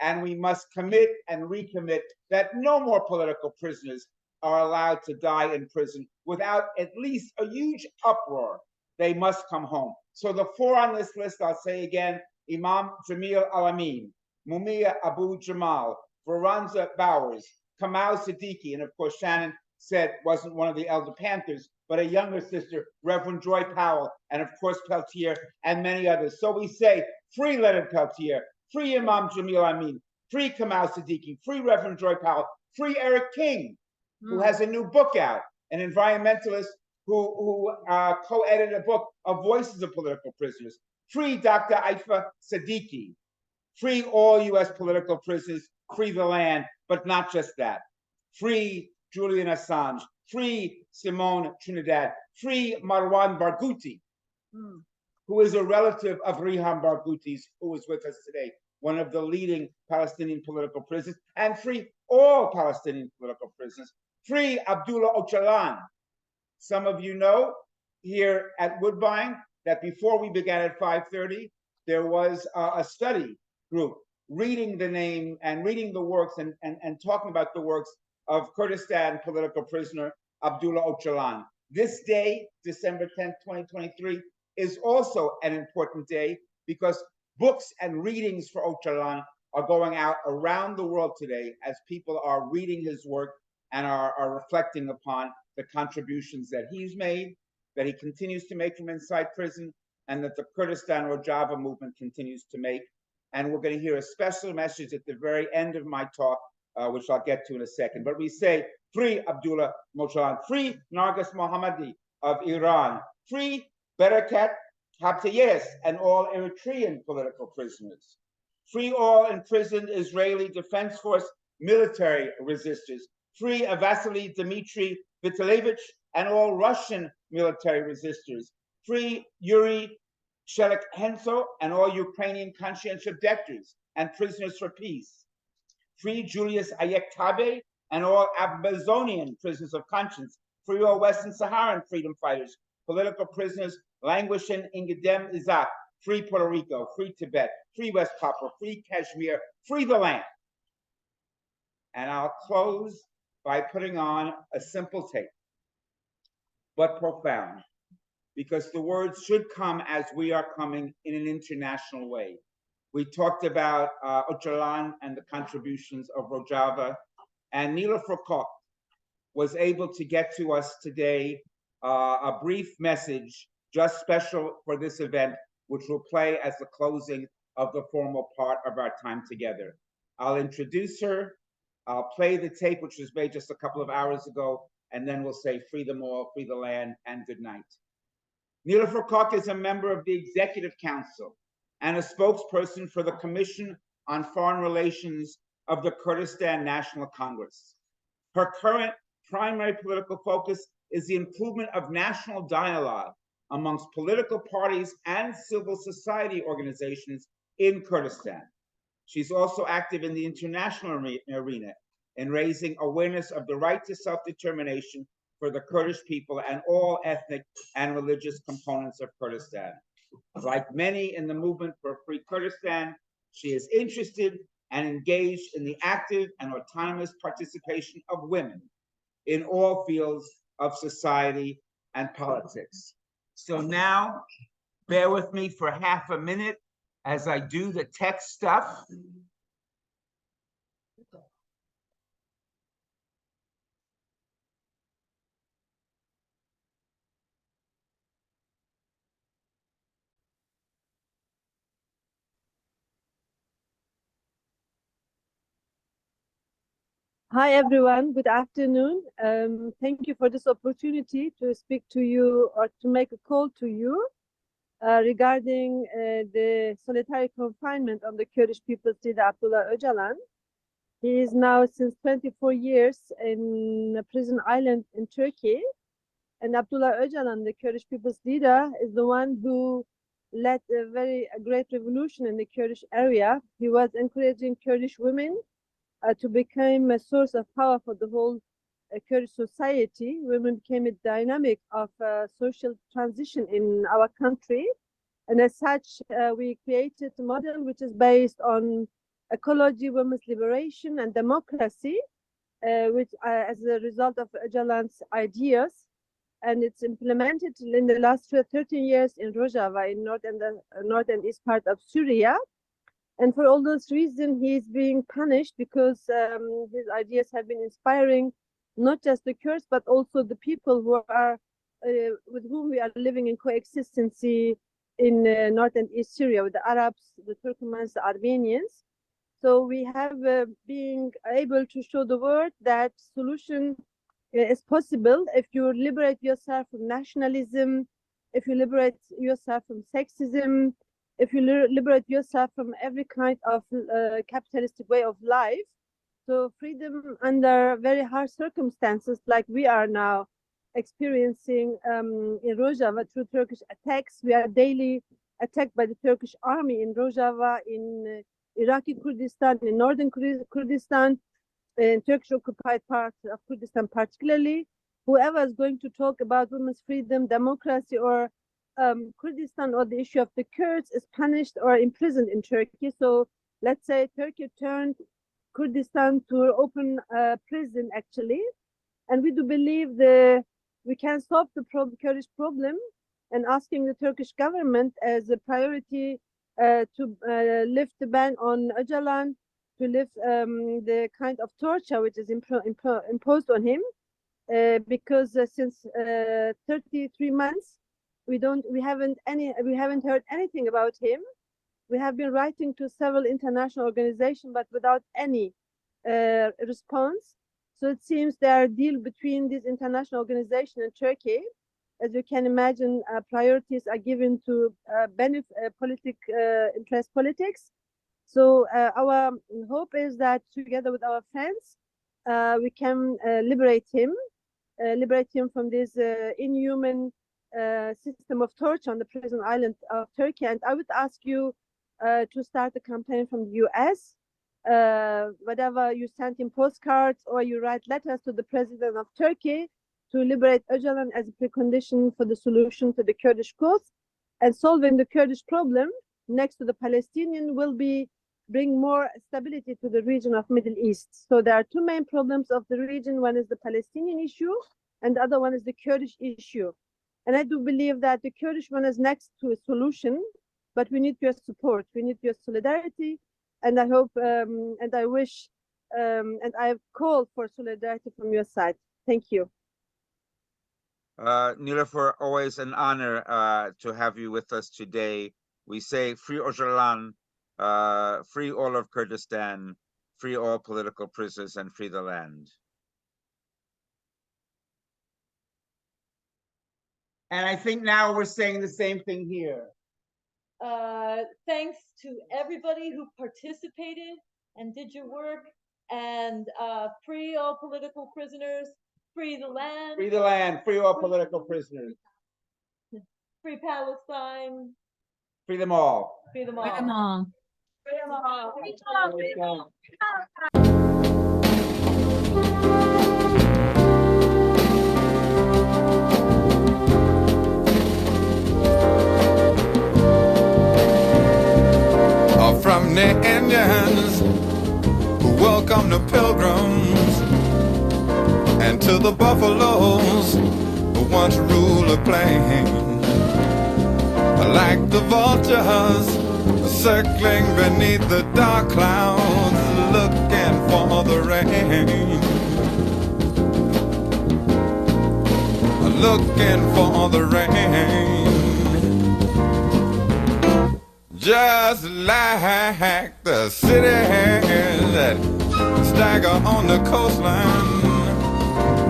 And we must commit and recommit that no more political prisoners are allowed to die in prison without at least a huge uproar. They must come home. So the four on this list, I'll say again, Imam Jamil el-Amin, Mumia Abu Jamal, Veranza Bowers, Kamau Sadiki, and of course Shannon said wasn't one of the elder Panthers, but a younger sister, Reverend Joy Powell, and of course Peltier, and many others. So we say, free Leonard Peltier, free Imam Jamil el-Amin, free Kamau Sadiki, free Reverend Joy Powell, free Eric King, who has a new book out, an environmentalist who co-edited a book of Voices of Political Prisoners. Free Dr. Aifa Sadiki, free all US political prisoners, free the land, but not just that. Free Julian Asange, free Simone Trinidad, free Marwan Barghouti, who is a relative of Riham Barghouti's, who is with us today, one of the leading Palestinian political prisoners, and free all Palestinian political prisoners. Free Abdullah Öcalan. Some of you know here at Woodbine that before we began at 5:30, there was a study group reading the name and reading the works and talking about the works of Kurdistan political prisoner Abdullah Öcalan. This day, December 10th, 2023, is also an important day because books and readings for Öcalan are going out around the world today as people are reading his work and are reflecting upon the contributions that he's made, that he continues to make from inside prison, and that the Kurdistan Rojava movement continues to make. And we're going to hear a special message at the very end of my talk, which I'll get to in a second. But we say, free Abdullah Öcalan, free Narges Mohammadi of Iran, free Barakat Habtayes and all Eritrean political prisoners, free all imprisoned Israeli Defense Force military resistors, free Vasily Dmitry Vitalevich and all Russian military resistors, free Yuri Shelekhenko and all Ukrainian conscientious debtors and prisoners for peace, free Julius Ayektabe and all Amazonian prisoners of conscience, free all Western Saharan freedom fighters, political prisoners languishing in Gedem Izak, free Puerto Rico, free Tibet, free West Papua, free Kashmir, free the land. And I'll close by putting on a simple tape, but profound, because the words should come as we are coming in an international way. We talked about Öcalan and the contributions of Rojava, and Nilüfer Koç was able to get to us today a brief message just special for this event, which will play as the closing of the formal part of our time together. I'll introduce her, I'll play the tape, which was made just a couple of hours ago, and then we'll say free them all, free the land, and good night. Nilüfer Koç is a member of the Executive Council and a spokesperson for the Commission on Foreign Relations of the Kurdistan National Congress. Her current primary political focus is the improvement of national dialogue amongst political parties and civil society organizations in Kurdistan. She's also active in the international arena in raising awareness of the right to self-determination for the Kurdish people and all ethnic and religious components of Kurdistan. Like many in the movement for free Kurdistan, she is interested and engaged in the active and autonomous participation of women in all fields of society and politics. So now, bear with me for half a minute as I do the tech stuff. Hi, everyone. Good afternoon. Thank you for this opportunity to speak to you or to make a call to you regarding the solitary confinement of the Kurdish people's leader, Abdullah Öcalan. He is now since 24 years in a prison island in Turkey. And Abdullah Öcalan, the Kurdish people's leader, is the one who led a great revolution in the Kurdish area. He was encouraging Kurdish women to become a source of power for the whole Kurdish society. Women became a dynamic of social transition in our country. And as such, we created a model which is based on ecology, women's liberation, and democracy, which as a result of Öcalan's ideas. And it's implemented in the last 13 years in Rojava, in north and east part of Syria. And for all those reasons, he's being punished because his ideas have been inspiring not just the Kurds, but also the people who are with whom we are living in coexistence in north and east Syria, with the Arabs, the Turkmens, the Armenians. So we have been able to show the world that solution is possible if you liberate yourself from nationalism, if you liberate yourself from sexism, if you liberate yourself from every kind of capitalistic way of life. So freedom under very harsh circumstances like we are now experiencing in Rojava through Turkish attacks. We are daily attacked by the Turkish army in Rojava, in Iraqi Kurdistan, in northern Kurdistan, in Turkish-occupied parts of Kurdistan particularly. Whoever is going to talk about women's freedom, democracy, or Kurdistan, or the issue of the Kurds is punished or imprisoned in Turkey. So let's say Turkey turned Kurdistan to an open prison, actually. And we do believe we can solve the Kurdish problem, and asking the Turkish government as a priority to lift the ban on Öcalan, to lift the kind of torture which is imposed on him, because since 33 months we haven't heard anything about him. We have been writing to several international organizations, but without any response. So it seems there are deals between these international organizations and Turkey. As you can imagine, priorities are given to interest politics. So our hope is that together with our friends, we can liberate him from this inhuman system of torture on the prison island of Turkey. And I would ask you to start a campaign from the US, whatever you send in postcards or you write letters to the president of Turkey to liberate Öcalan as a precondition for the solution to the Kurdish cause. And solving the Kurdish problem next to the Palestinian will bring more stability to the region of Middle East. So there are two main problems of the region. One is the Palestinian issue, and the other one is the Kurdish issue. And I do believe that the Kurdish one is next to a solution, but we need your support. We need your solidarity. And I hope, and I wish, and I have called for solidarity from your side. Thank you. Nilüfer, always an honor to have you with us today. We say free Öcalan, free all of Kurdistan, free all political prisoners, and free the land. And I think now we're saying the same thing here. Thanks to everybody who participated and did your work, and free all political prisoners, free the land. Free the land, free all political prisoners. Free Palestine. Free them all. Free them all. Free them all. Free them all. Free them all. From the Indians who welcome the pilgrims, and to the buffaloes who once ruled the plain, like the vultures circling beneath the dark clouds, looking for the rain, looking for the rain. Just like the cities that stagger on the coastline,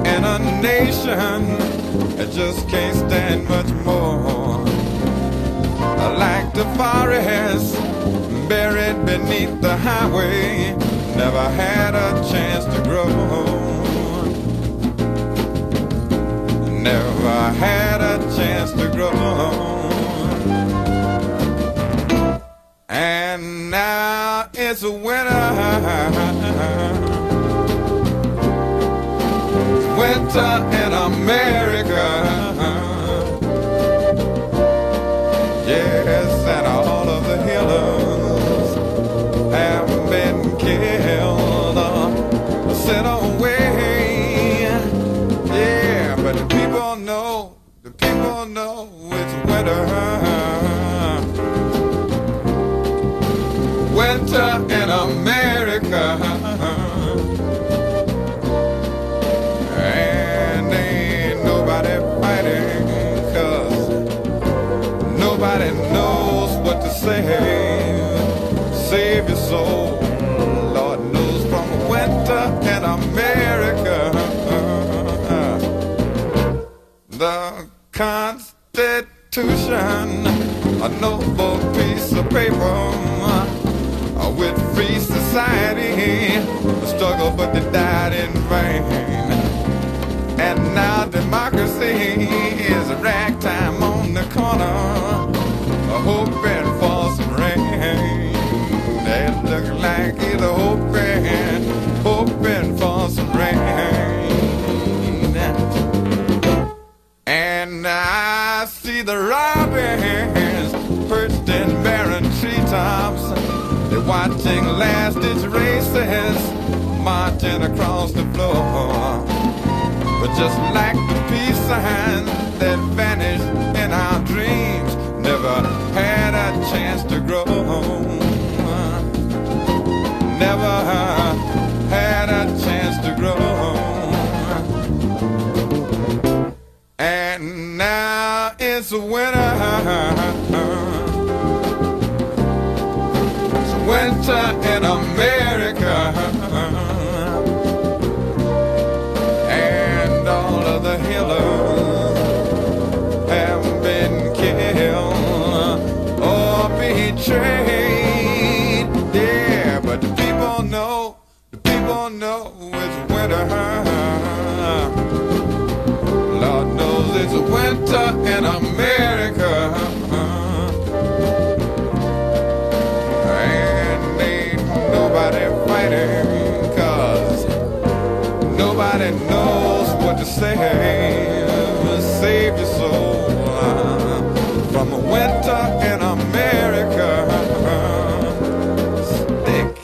and a nation that just can't stand much more. Like the forest buried beneath the highway, never had a chance to grow. never had a chance to grow. And now it's winter. Winter in America. Yes, and all of the healers have been killed or sent away. Yeah, but the people know it's winter. Winter in America. And ain't nobody fighting, 'cause nobody knows what to say. Save your soul, Lord knows, from winter in America. The Constitution, a noble piece of paper, with free society, a struggle but they died in vain. And now democracy is a ragtime on the corner, hoping for some rain. They look like he's hoping for some rain. And I see the robins perched in barren treetops. They're watching last-ditch races marching across the floor. But just like the peace signs that vanished in our dreams, never had a chance to grow. Never had a chance to grow. And now it's winter. Winter in America. And all of the healers have been killed or betrayed. Yeah, but the people know it's winter. Lord knows it's winter in America. Nobody fighting, 'cause nobody knows what to say. Save your soul from a winter in America. Stick.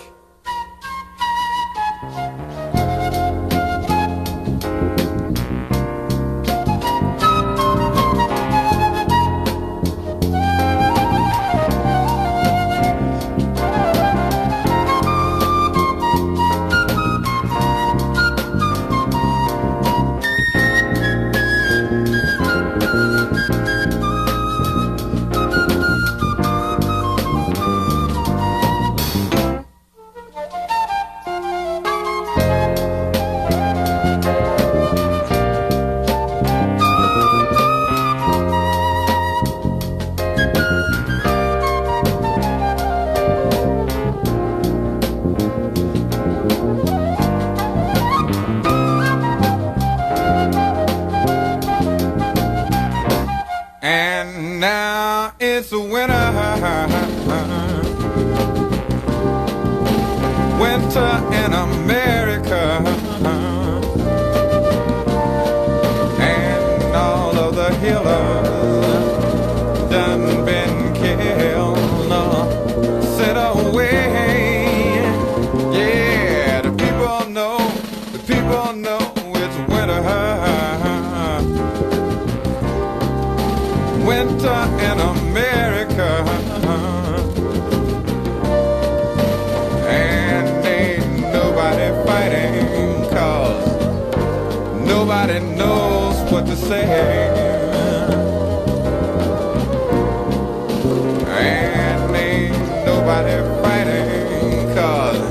It's winter, winter in America, and all of the healers done been killed or sent away. Yeah, the people know it's winter. Winter in America, and ain't nobody fighting, 'cause nobody knows what to say. And ain't nobody fighting, 'cause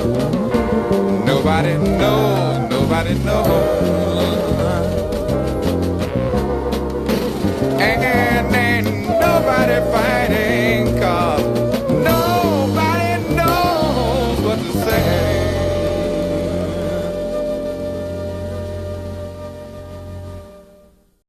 nobody knows